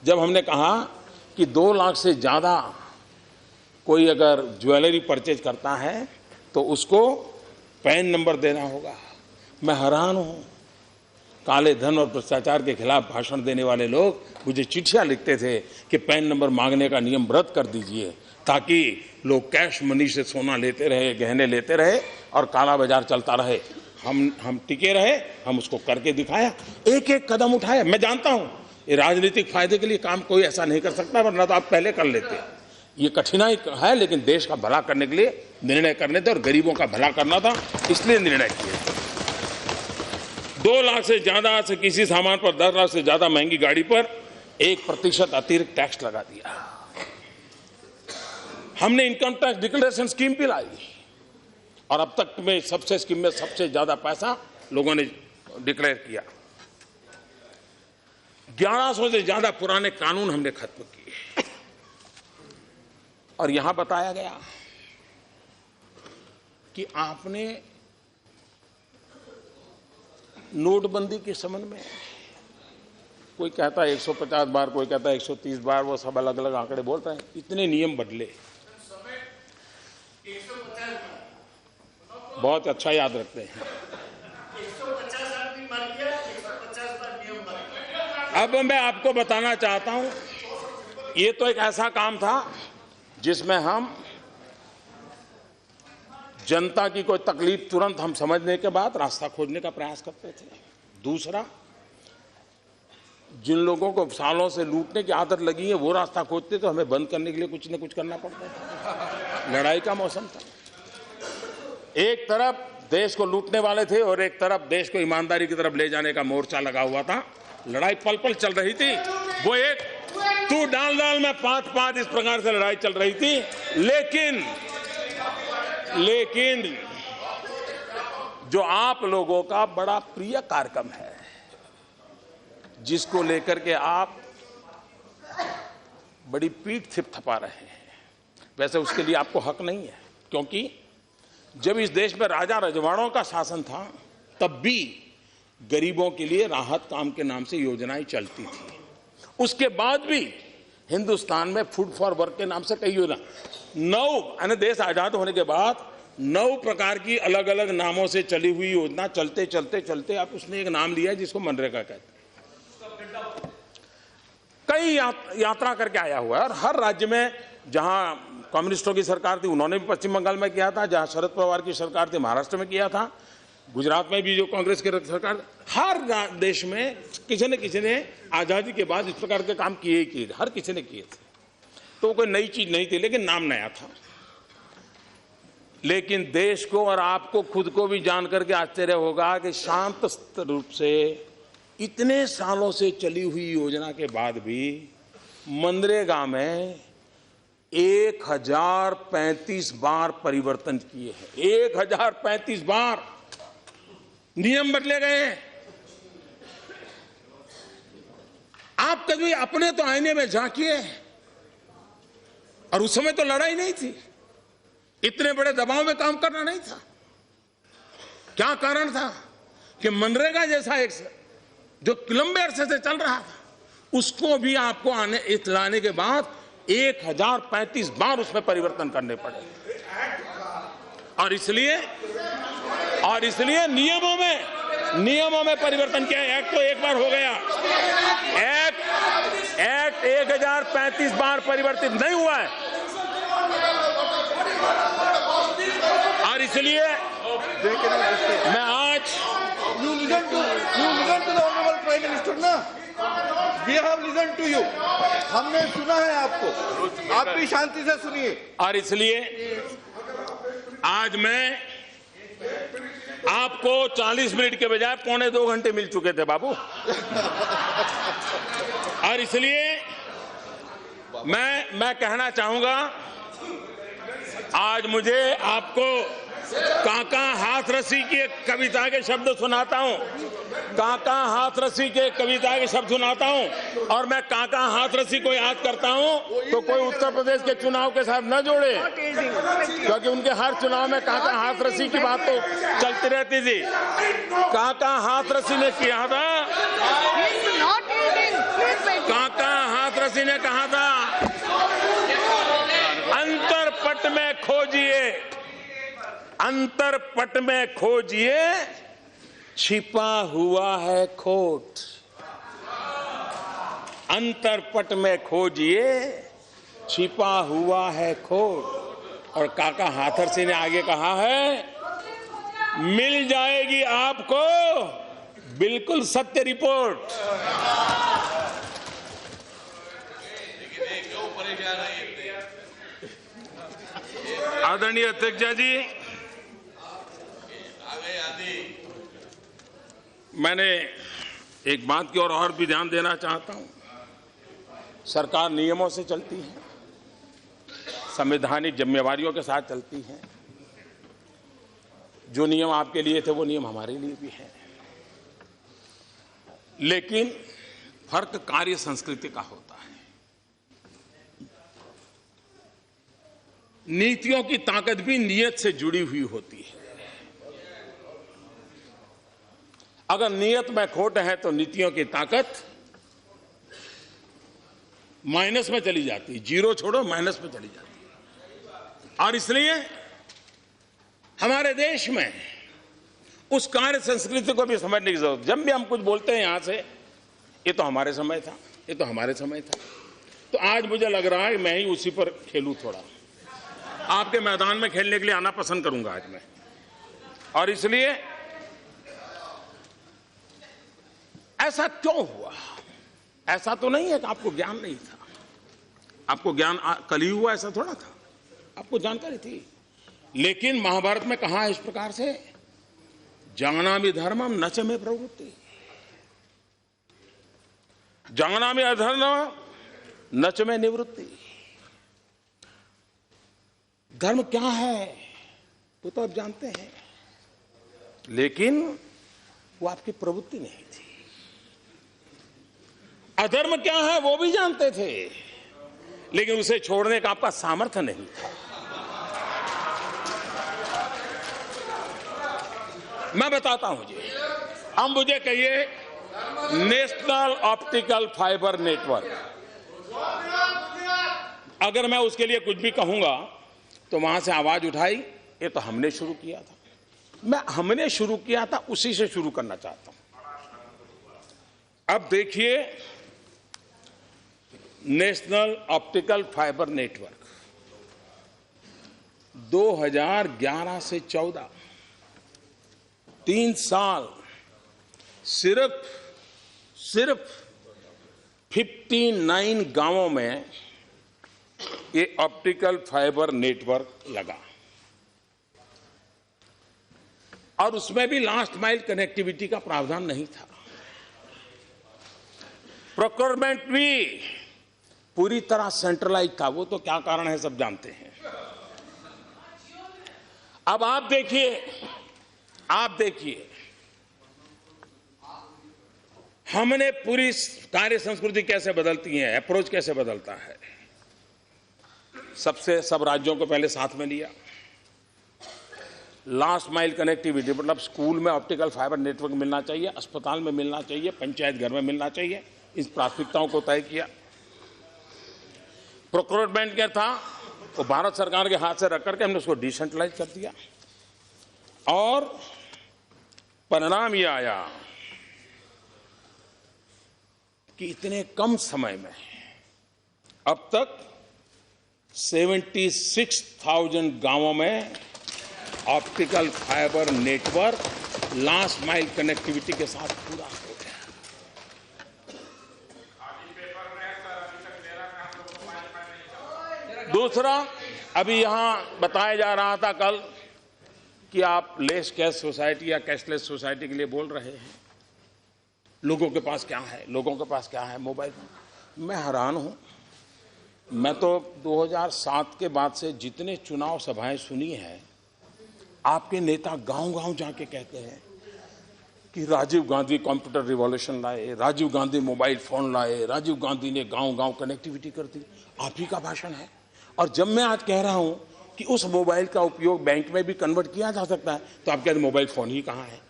जब हमने कहा कि 2 लाख से ज्यादा कोई अगर ज्वेलरी परचेज करता है तो उसको पैन नंबर देना होगा। मैं हैरान हूं, काले धन और भ्रष्टाचार के खिलाफ भाषण देने वाले लोग मुझे चिट्ठियां लिखते थे कि पैन नंबर मांगने का नियम रद्द कर दीजिए ताकि लोग कैश मनी से सोना लेते रहे, गहने लेते रहे और काला बाजार चलता रहे। हम टिके रहे, हम उसको करके दिखाया, एक एक कदम उठाया। मैं जानता हूं ये राजनीतिक फायदे के लिए काम कोई ऐसा नहीं कर सकता, वरना तो आप पहले कर लेते। ये कठिनाई है लेकिन देश का भला करने के लिए निर्णय करने थे और गरीबों का भला करना था, इसलिए निर्णय किए। 2 लाख से ज्यादा से किसी सामान पर 10 लाख से ज्यादा महंगी गाड़ी पर 1% अतिरिक्त टैक्स लगा दिया। हमने इनकम टैक्स डिक्लेरेशन स्कीम भी लाई और अब तक में सबसे स्कीम में सबसे ज्यादा पैसा लोगों ने डिक्लेयर किया। 1100 से ज्यादा पुराने कानून हमने खत्म किए और यहां बताया गया कि आपने नोटबंदी के संबंध में, कोई कहता है 150 बार, कोई कहता है 130 बार, वो सब अलग अलग आंकड़े बोलते हैं, इतने नियम बदले। बहुत अच्छा याद रखते हैं। अब मैं आपको बताना चाहता हूं, ये तो एक ऐसा काम था जिसमें हम जनता की कोई तकलीफ तुरंत हम समझने के बाद रास्ता खोजने का प्रयास करते थे। दूसरा, जिन लोगों को सालों से लूटने की आदत लगी है वो रास्ता खोजते तो हमें बंद करने के लिए कुछ न कुछ करना पड़ता था। लड़ाई का मौसम था, एक तरफ देश को लूटने वाले थे और एक तरफ देश को ईमानदारी की तरफ ले जाने का मोर्चा लगा हुआ था। लड़ाई पल पल चल रही थी, वो एक तू डाल डाल में 5-5 इस प्रकार से लड़ाई चल रही थी। लेकिन जो आप लोगों का बड़ा प्रिय कार्यक्रम है, जिसको लेकर के आप बड़ी पीठ थपथपा रहे हैं, वैसे उसके लिए आपको हक नहीं है, क्योंकि जब इस देश में राजा रजवाड़ों का शासन था तब भी गरीबों के लिए राहत काम के नाम से योजनाएं चलती थी। उसके बाद भी हिंदुस्तान में फूड फॉर वर्क के नाम से कई योजना, 9 देश आजाद होने के बाद 9 प्रकार की अलग अलग नामों से चली हुई योजना चलते चलते चलते अब उसने एक नाम लिया जिसको मनरेगा कहते हैं। कई यात्रा करके आया हुआ है और हर राज्य में, जहां कम्युनिस्टों की सरकार थी उन्होंने भी पश्चिम बंगाल में किया था, जहां शरद पवार की सरकार थी महाराष्ट्र में किया था, गुजरात में भी जो कांग्रेस की सरकार, हर देश में किसी ने आजादी के बाद इस प्रकार के काम किए ही किए, हर किसी ने किए थे। तो कोई नई चीज नहीं थी लेकिन नाम नया था। लेकिन देश को और आपको खुद को भी जानकर के आश्चर्य होगा कि शांत रूप से इतने सालों से चली हुई योजना के बाद भी मनरेगा में 1035 बार परिवर्तन किए हैं। 1035 बार नियम बदले गए हैं। आप कभी अपने तो आईने में झांकिए, और उस समय तो लड़ाई नहीं थी, इतने बड़े दबाव में काम करना नहीं था। क्या कारण था कि मनरेगा जैसा एक जो लंबे अरसे से चल रहा था, उसको भी आपको लाने के बाद 1035 बार उसमें परिवर्तन करने पड़े। और इसलिए नियमों में परिवर्तन किया। एक्ट तो एक बार हो गया, एक्ट 1035 बार परिवर्तित नहीं हुआ है। और इसलिए मैं आज You listen to the honorable Prime Minister ना? We have listened to you. हमने सुना है आपको, आप भी शांति से सुनिए। और इसलिए आज मैं आपको 40 मिनट के बजाय 1.25 घंटे मिल चुके थे बाबू। और इसलिए मैं कहना चाहूंगा, आज मुझे आपको काका हाथरसी की एक कविता के शब्द सुनाता हूं। काका हाथरसी के कविता के शब्द सुनाता हूं, और मैं काका हाथरसी को याद करता हूं तो कोई उत्तर प्रदेश के चुनाव के साथ न जोड़े, क्योंकि उनके हर चुनाव में काका हाथरसी की बात तो चलती रहती थी। काका हाथरसी ने किया था, काका हाथरसी ने कहा था, अंतरपट में खोजिए, अंतरपट में खोजिए, छिपा हुआ है खोट। अंतरपट में खोजिए, छिपा हुआ है खोट। और काका हाथरसी ने आगे कहा है, मिल जाएगी आपको बिल्कुल सत्य रिपोर्ट। आदरणीय अध्यक्ष जी, मैंने एक बात की ओर और भी ध्यान देना चाहता हूं। सरकार नियमों से चलती है, संवैधानिक जिम्मेवारियों के साथ चलती है। जो नियम आपके लिए थे वो नियम हमारे लिए भी है, लेकिन फर्क कार्य संस्कृति का होता है। नीतियों की ताकत भी नियत से जुड़ी हुई होती है। अगर नियत में खोट है तो नीतियों की ताकत माइनस में चली जाती है, जीरो छोड़ो माइनस में चली जाती है। और इसलिए हमारे देश में उस कार्य संस्कृति को भी समझने की जरूरत। जब भी हम कुछ बोलते हैं यहां से, ये तो हमारे समय था, ये तो हमारे समय था, तो आज मुझे लग रहा है मैं ही उसी पर खेलूं। थोड़ा आपके मैदान में खेलने के लिए आना पसंद करूंगा आज मैं। और इसलिए ऐसा क्यों हुआ? ऐसा तो नहीं है कि आपको ज्ञान नहीं था, आपको ज्ञान कल ही हुआ, ऐसा थोड़ा था, आपको जानकारी थी। लेकिन महाभारत में कहा है इस प्रकार से, जानामि धर्मम न च मे प्रवृत्ति, जानामि अधर्मम न च मे निवृत्ति। धर्म क्या है वो तो आप जानते हैं, लेकिन वो आपकी प्रवृत्ति नहीं थी। अधर्म क्या है वो भी जानते थे, लेकिन उसे छोड़ने का आपका सामर्थ्य नहीं था। मैं बताता हूं जी, अब मुझे कहिए, नेशनल ऑप्टिकल फाइबर नेटवर्क, अगर मैं उसके लिए कुछ भी कहूंगा तो वहां से आवाज उठाई, ये तो हमने शुरू किया था। मैं हमने शुरू किया था उसी से शुरू करना चाहता हूं। अब देखिए, नेशनल ऑप्टिकल फाइबर नेटवर्क 2011 से 14 3 साल सिर्फ 59 गांवों में ये ऑप्टिकल फाइबर नेटवर्क लगा। और उसमें भी लास्ट माइल कनेक्टिविटी का प्रावधान नहीं था। प्रोक्योरमेंट भी पूरी तरह सेंट्रलाइज था। वो तो क्या कारण है सब जानते हैं। अब आप देखिए हमने पूरी कार्य संस्कृति कैसे बदलती है, अप्रोच कैसे बदलता है। सब राज्यों को पहले साथ में लिया। लास्ट माइल कनेक्टिविटी मतलब स्कूल में ऑप्टिकल फाइबर नेटवर्क मिलना चाहिए, अस्पताल में मिलना चाहिए, पंचायत घर में मिलना चाहिए, इस प्राथमिकताओं को तय किया। प्रोक्योरमेंट क्या था, वो भारत सरकार के हाथ से रख करके हमने उसको डिसेंट्रलाइज कर दिया और परिणाम ये आया कि इतने कम समय में अब तक 76,000 गांवों में optical fibre network last mile connectivity के साथ पूरा हो गया। दूसरा, अभी यहां बताया जा रहा था कल कि आप लेस कैश सोसाइटी या कैशलेस सोसाइटी के लिए बोल रहे हैं। लोगों के पास क्या है, मोबाइल फोन। मैं हैरान हूं। मैं तो 2007 के बाद से जितने चुनाव सभाएं सुनी हैं, आपके नेता गांव-गांव जाके कहते हैं कि राजीव गांधी कंप्यूटर रिवॉल्यूशन लाए, राजीव गांधी मोबाइल फोन लाए, राजीव गांधी ने गांव-गांव कनेक्टिविटी कर दी। आप ही का भाषण है। और जब मैं आज कह रहा हूं कि उस मोबाइल का उपयोग बैंक में भी कन्वर्ट किया जा सकता है, तो आप कहते हैं मोबाइल फोन ही कहां है।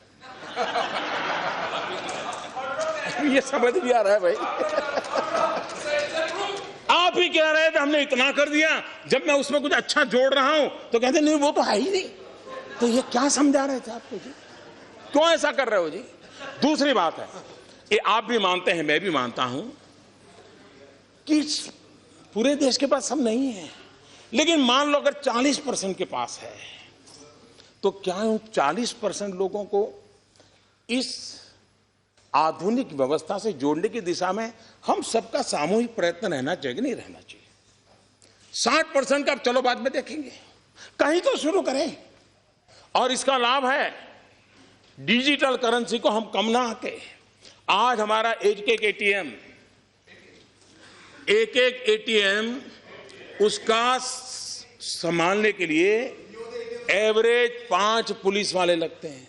ये समझ भी आ रहा है भाई। आप ही कह रहे थे हमने इतना कर दिया, जब मैं उसमें कुछ अच्छा जोड़ रहा हूं तो कहते नहीं वो तो है ही नहीं। तो ये क्या समझा रहे थे आपको जी? क्यों ऐसा कर रहे हो जी? दूसरी बात है, ये आप भी मानते हैं, मैं भी मानता हूं कि पूरे देश के पास सब नहीं है, लेकिन मान लो अगर 40% के पास है, तो क्या उन 40% लोगों को इस आधुनिक व्यवस्था से जोड़ने की दिशा में हम सबका सामूहिक प्रयत्न रहना चाहिए कि नहीं रहना चाहिए? 60% का चलो बाद में देखेंगे, कहीं तो शुरू करें। और इसका लाभ है डिजिटल करेंसी को हम कम ना आके, आज हमारा एक एटीएम उसका संभालने के लिए एवरेज 5 पुलिस वाले लगते हैं।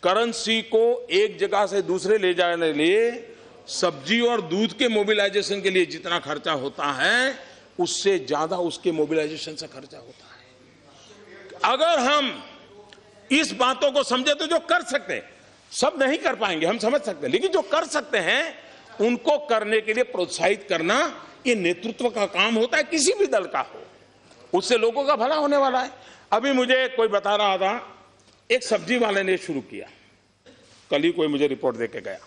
करेंसी को एक जगह से दूसरे ले जाने के लिए सब्जी और दूध के मोबिलाइजेशन के लिए जितना खर्चा होता है, उससे ज्यादा उसके मोबिलाइजेशन से खर्चा होता है। अगर हम इस बातों को समझे तो जो कर सकते हैं, सब नहीं कर पाएंगे हम समझ सकते हैं, लेकिन जो कर सकते हैं उनको करने के लिए प्रोत्साहित करना, ये नेतृत्व का काम होता है, किसी भी दल का हो। उससे लोगों का भला होने वाला है। अभी मुझे कोई बता रहा था, एक सब्जी वाले ने शुरू किया, कल ही कोई मुझे रिपोर्ट देके गया।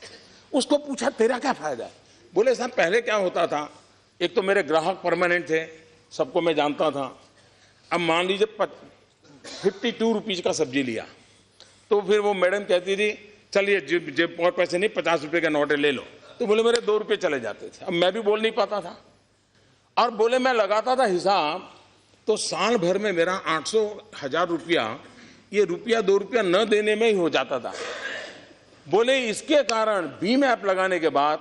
उसको पूछा तेरा क्या फायदा है? बोले साहब पहले क्या होता था, एक तो मेरे ग्राहक परमानेंट थे, सबको मैं जानता था। अब मान लीजिए 52 रुपीज का सब्जी लिया, तो फिर वो मैडम कहती थी चलिए जेब और पैसे नहीं, 50 रुपए का नोट ले लो, तो बोले मेरे 2 रुपए चले जाते थे। अब मैं भी बोल नहीं पाता था, और बोले मैं लगाता था हिसाब, तो साल भर में मेरा 800-1000 रुपया, ये रुपया 2 रुपया न देने में ही हो जाता था। बोले इसके कारण भीम ऐप लगाने के बाद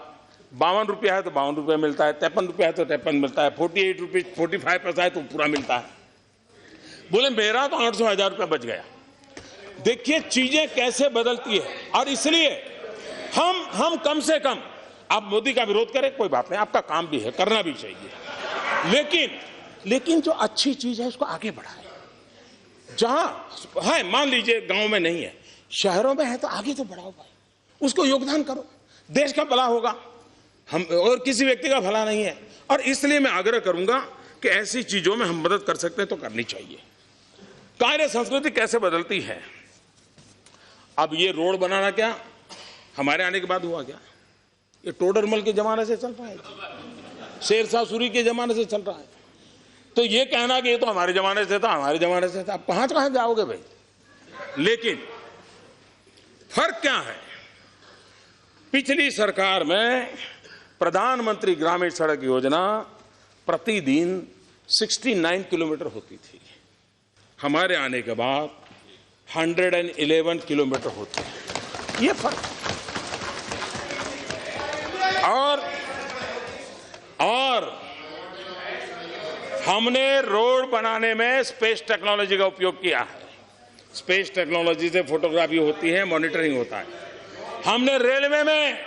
52 रुपया है तो 52 रुपया मिलता है, 53 रुपया है तो 53 मिलता है, 48 रुपये 45 पैसा है तो पूरा मिलता है। बोले मेरा तो 800-1000 रुपया बच गया। देखिए चीजें कैसे बदलती है। और इसलिए हम कम से कम, आप मोदी का विरोध करें कोई बात नहीं, आपका काम भी है, करना भी चाहिए, लेकिन जो अच्छी चीज है उसको आगे बढ़ाएं। जहां है मान लीजिए गांव में नहीं है, शहरों में है, तो आगे तो बढ़ाओ भाई, उसको योगदान करो, देश का भला होगा, हम और किसी व्यक्ति का भला नहीं है। और इसलिए मैं आग्रह करूंगा कि ऐसी चीजों में हम मदद कर सकते हैं तो करनी चाहिए। कार्य संस्कृति कैसे बदलती है? अब ये रोड बनाना क्या हमारे आने के बाद हुआ क्या? ये टोडरमल के जमाने से चल रहा है, शेरशाह सूरी के जमाने से चल रहा है। तो ये कहना कि ये तो हमारे जमाने से था, हमारे जमाने से था, आप कहां जाओगे भाई? लेकिन फर्क क्या है? पिछली सरकार में प्रधानमंत्री ग्रामीण सड़क योजना प्रतिदिन 69 किलोमीटर होती थी। हमारे आने के बाद 111 किलोमीटर होते हैं। ये फर्क। और हमने रोड बनाने में स्पेस टेक्नोलॉजी का उपयोग किया है। स्पेस टेक्नोलॉजी से फोटोग्राफी होती है, मॉनिटरिंग होता है। हमने रेलवे में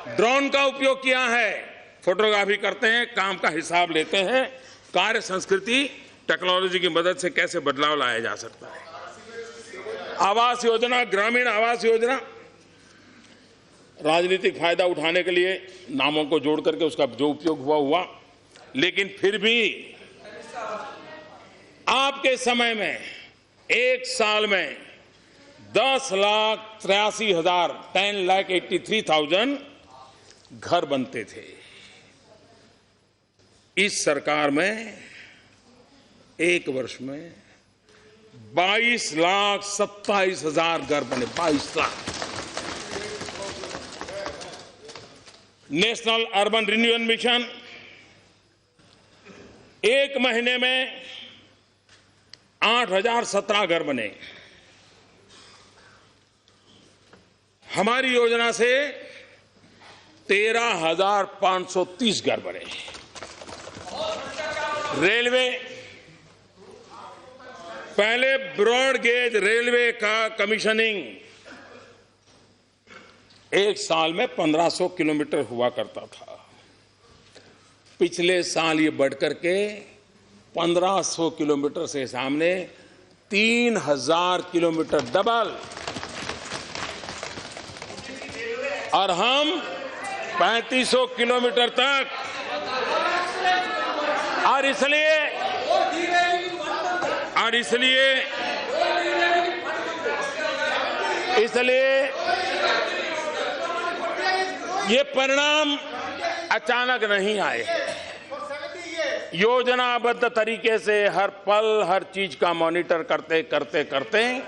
ड्रोन का उपयोग किया है, फोटोग्राफी करते हैं, काम का हिसाब लेते हैं। कार्य संस्कृति टेक्नोलॉजी की मदद से कैसे बदलाव लाया जा सकता है। आवास योजना, ग्रामीण आवास योजना, राजनीतिक फायदा उठाने के लिए नामों को जोड़ करके उसका जो उपयोग हुआ, लेकिन फिर भी आपके समय में एक साल में 10,83,000 घर बनते थे। इस सरकार में एक वर्ष में 22,27,000 घर बने। 22 lakh. National urban renewal mission एक महीने में 8,017 घर बने। हमारी योजना से 13,530 घर बने। रेलवे, पहले ब्रॉड गेज रेलवे का कमीशनिंग एक साल में 1,500 किलोमीटर हुआ करता था। पिछले साल ये बढ़कर के 1,500 किलोमीटर से सामने 3,000 किलोमीटर, डबल। और हम 3,500 किलोमीटर तक। और इसलिए ये परिणाम अचानक नहीं आए। योजनाबद्ध तरीके से हर पल हर चीज का मॉनिटर करते करते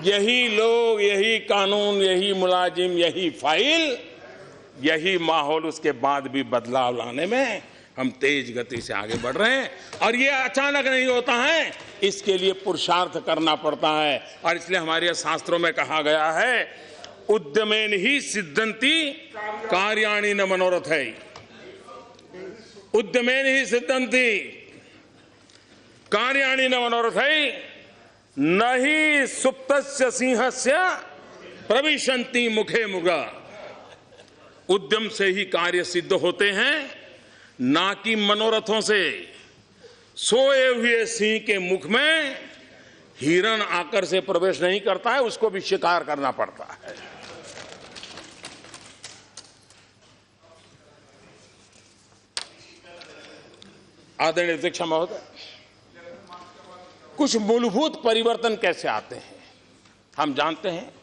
यही लोग, यही कानून, यही मुलाजिम, यही फाइल, यही माहौल, उसके बाद भी बदलाव लाने में हम तेज गति से आगे बढ़ रहे हैं। और ये अचानक नहीं होता है, इसके लिए पुरुषार्थ करना पड़ता है। और इसलिए हमारे शास्त्रों में कहा गया है, उद्यमेन ही सिद्धंति कार्याणि न मनोरथै। उद्यमेन ही सिद्धंति कार्याणि न मनोरथै न ही सुप्तस्य सिंहस्य प्रविशन्ति मुखे मुगा। उद्यम से ही कार्य सिद्ध होते हैं, ना कि मनोरथों से। सोए हुए सिंह के मुख में हिरण आकर से प्रवेश नहीं करता है, उसको भी शिकार करना पड़ता है। आदरणीय अध्यक्ष महोदय, कुछ मूलभूत परिवर्तन कैसे आते हैं। हम जानते हैं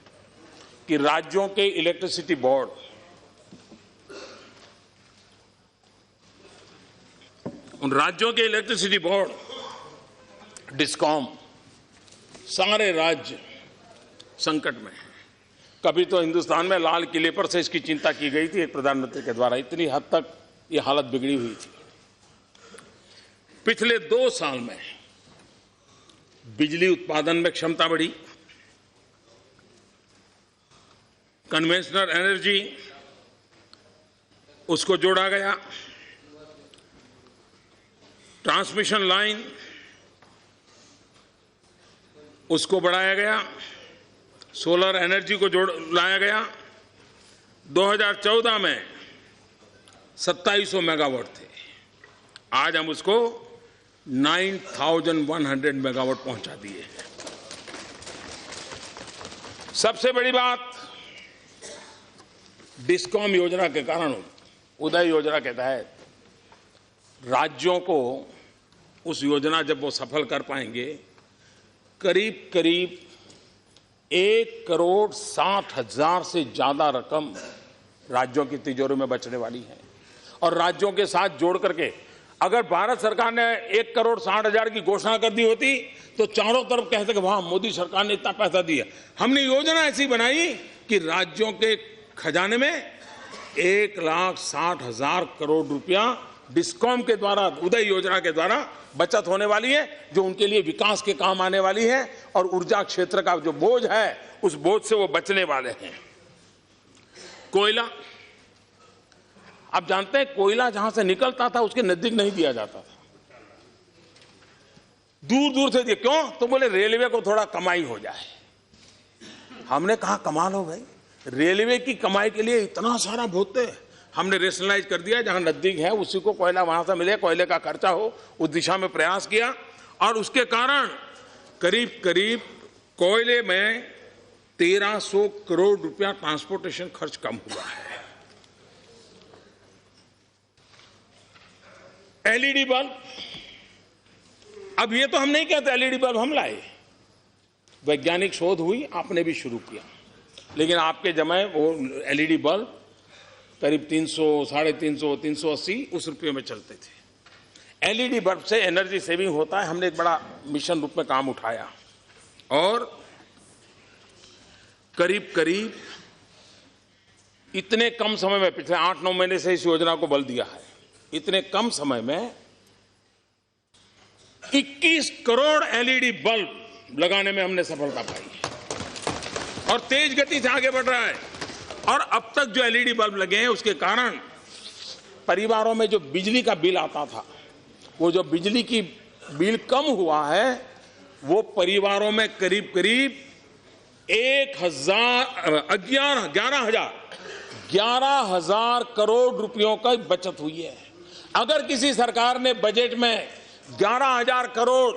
कि राज्यों के इलेक्ट्रिसिटी बोर्ड, उन राज्यों के इलेक्ट्रिसिटी बोर्ड, डिस्कॉम, सारे राज्य संकट में हैं। कभी तो हिंदुस्तान में लाल किले पर से इसकी चिंता की गई थी एक प्रधानमंत्री के द्वारा, इतनी हद तक ये हालत बिगड़ी हुई थी। पिछले 2 साल में बिजली उत्पादन में क्षमता बढ़ी, कन्वेंशनल एनर्जी उसको जोड़ा गया, ट्रांसमिशन लाइन उसको बढ़ाया गया, सोलर एनर्जी को लाया गया। 2014 में 2700 मेगावाट थे, आज हम उसको 9,100 मेगावाट पहुंचा दिए हैं। सबसे बड़ी बात, डिस्कॉम योजना के कारण, उदय योजना के तहत राज्यों को उस योजना जब वो सफल कर पाएंगे, करीब करीब 1,60,00,000 से ज्यादा रकम राज्यों की तिजोरी में बचने वाली है। और राज्यों के साथ जोड़ करके अगर भारत सरकार ने 1,60,00,000 की घोषणा कर दी होती तो चारों तरफ कहते कि वाह, मोदी सरकार ने इतना पैसा दिया। हमने योजना ऐसी बनाई कि राज्यों के खजाने में 1,60,000 करोड़ रुपया डिस्कॉम के द्वारा, उदय योजना के द्वारा बचत होने वाली है, जो उनके लिए विकास के काम आने वाली है और ऊर्जा क्षेत्र का जो बोझ है उस बोझ से वो बचने वाले हैं। कोयला, आप जानते हैं कोयला जहां से निकलता था उसके नजदीक नहीं दिया जाता था, दूर दूर से दिया। क्यों? तो बोले रेलवे को थोड़ा कमाई हो जाए। हमने कहा कमाल हो भाई, रेलवे की कमाई के लिए इतना सारा भोगते, हमने रेशनलाइज कर दिया, जहां नजदीक है उसी को कोयला वहां से मिले, कोयले का खर्चा हो, उस दिशा में प्रयास किया और उसके कारण करीब करीब कोयले में 1300 करोड़ रुपया ट्रांसपोर्टेशन खर्च कम हुआ है। एलईडी बल्ब, अब ये तो हम नहीं कहते एलईडी बल्ब हम लाए, वैज्ञानिक शोध हुई, आपने भी शुरू किया, लेकिन आपके जमाने वो एलईडी बल्ब करीब 300, 350, 380 उस रुपये में चलते थे। एलईडी बल्ब से एनर्जी सेविंग होता है, हमने एक बड़ा मिशन रूप में काम उठाया और करीब करीब इतने कम समय में, पिछले 8-9 महीने से इस योजना को बल दिया है, इतने कम समय में 21 करोड़ एलईडी बल्ब लगाने में हमने सफलता पाई है और तेज गति से आगे बढ़ रहा है। और अब तक जो एलईडी बल्ब लगे हैं उसके कारण परिवारों में जो बिजली का बिल आता था, वो जो बिजली की बिल कम हुआ है, वो परिवारों में करीब करीब 11,000 करोड़ रुपयों का बचत हुई है। अगर किसी सरकार ने बजट में 11,000 करोड़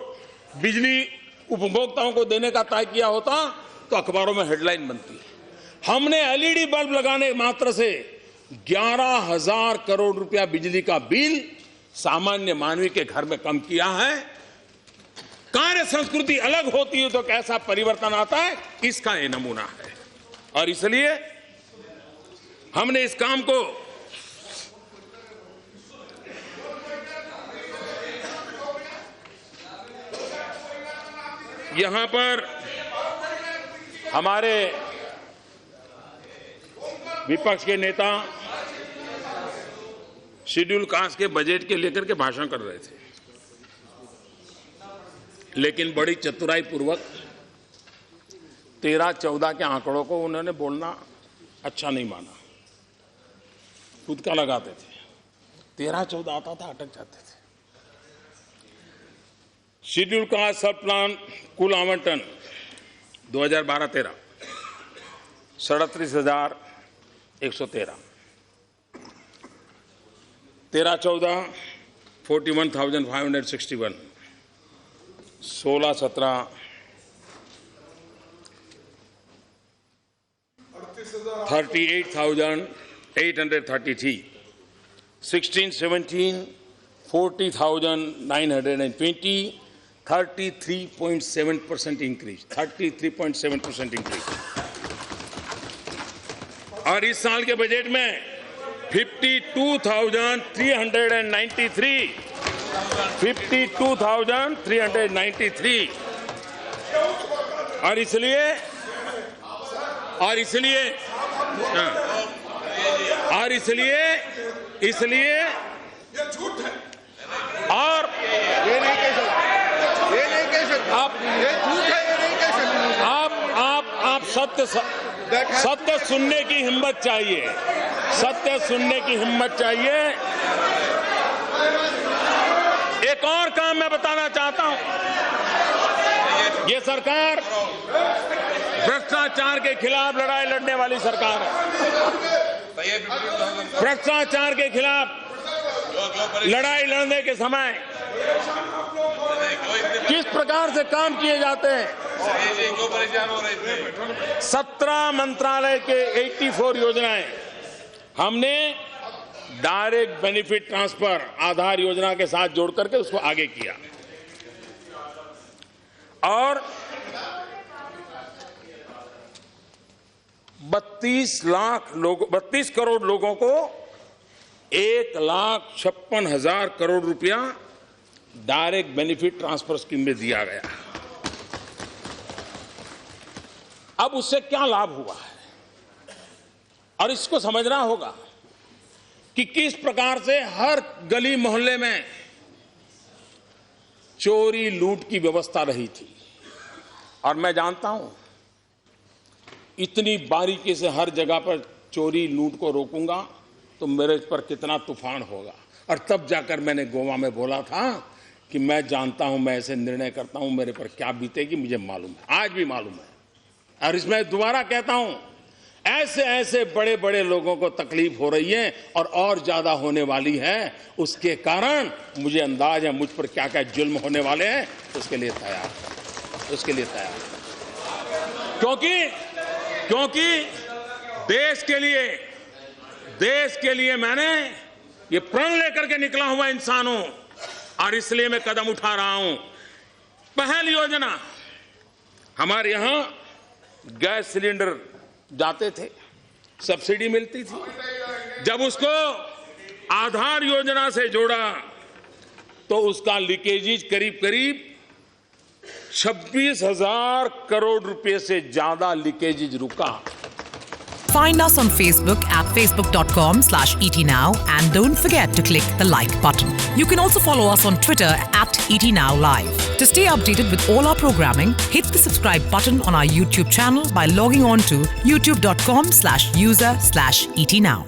बिजली उपभोक्ताओं को देने का तय किया होता तो अखबारों में हेडलाइन बनती है। हमने एलईडी बल्ब लगाने मात्र से 11,000 करोड़ रुपया बिजली का बिल सामान्य मानवी के घर में कम किया है। कार्य संस्कृति अलग होती है तो कैसा परिवर्तन आता है, इसका ये नमूना है। और इसलिए हमने इस काम को यहां पर हमारे विपक्ष के नेता शेड्यूल कास्ट के बजट के लेकर के भाषण कर रहे थे, लेकिन बड़ी चतुराई पूर्वक 13-14 के आंकड़ों को उन्होंने बोलना अच्छा नहीं माना, खुद का लगाते थे। 13-14 आता था, अटक जाते थे। शेड्यूल कास्ट सब प्लान कुल आवंटन 2012-13 37,113, 13-14 41,561, 16-17 38,833, 16-17 40,920, 33.7% इंक्रीज, 33.7% इंक्रीज। और इस साल के बजट में 52,393, 52,393। और इसलिए ये झूठ है और ये नहीं कह सकते, ये नहीं कह सकते आप, ये झूठ है, ये नहीं कह सकते आप सत्य सुनने की हिम्मत चाहिए, सत्य सुनने की हिम्मत चाहिए। एक और काम मैं बताना चाहता हूं, ये सरकार भ्रष्टाचार के खिलाफ लड़ाई लड़ने वाली सरकार है। भ्रष्टाचार के खिलाफ लड़ाई लड़ने के समय किस प्रकार से काम किए जाते हैं। 17 मंत्रालय के 84 योजनाएं हमने डायरेक्ट बेनिफिट ट्रांसफर आधार योजना के साथ जोड़ करके उसको आगे किया और 32 करोड़ लोगों को 1,56,000 करोड़ रुपया डायरेक्ट बेनिफिट ट्रांसफर स्कीम में दिया गया। अब उससे क्या लाभ हुआ है और इसको समझना होगा कि किस प्रकार से हर गली मोहल्ले में चोरी लूट की व्यवस्था रही थी। और मैं जानता हूं इतनी बारीकी से हर जगह पर चोरी लूट को रोकूंगा तो मेरे पर कितना तूफान होगा। और तब जाकर मैंने गोवा में बोला था कि मैं जानता हूं, मैं ऐसे निर्णय करता हूं, मेरे पर क्या बीतेगी मुझे मालूम है, आज भी मालूम है। और इसमें दोबारा कहता हूं, ऐसे ऐसे बड़े बड़े लोगों को तकलीफ हो रही है और ज्यादा होने वाली है। उसके कारण मुझे अंदाज है मुझ पर क्या क्या जुल्म होने वाले हैं। उसके लिए तैयार, उसके लिए तैयार, क्योंकि देश के लिए मैंने ये प्रण लेकर के निकला हुआ इंसान हूं और इसलिए मैं कदम उठा रहा हूं। पहली योजना, हमारे यहां गैस सिलेंडर जाते थे, सब्सिडी मिलती थी। जब उसको आधार योजना से जोड़ा तो उसका लीकेजेज करीब 26,000 करोड़ रुपए से ज्यादा लीकेजेज रुका। Find us on Facebook at facebook.com/etnow and don't forget to click the like button. You can also follow us on Twitter at etnowlive. To stay updated with all our programming, hit the subscribe button on our YouTube channel by logging on to youtube.com/user/etnow.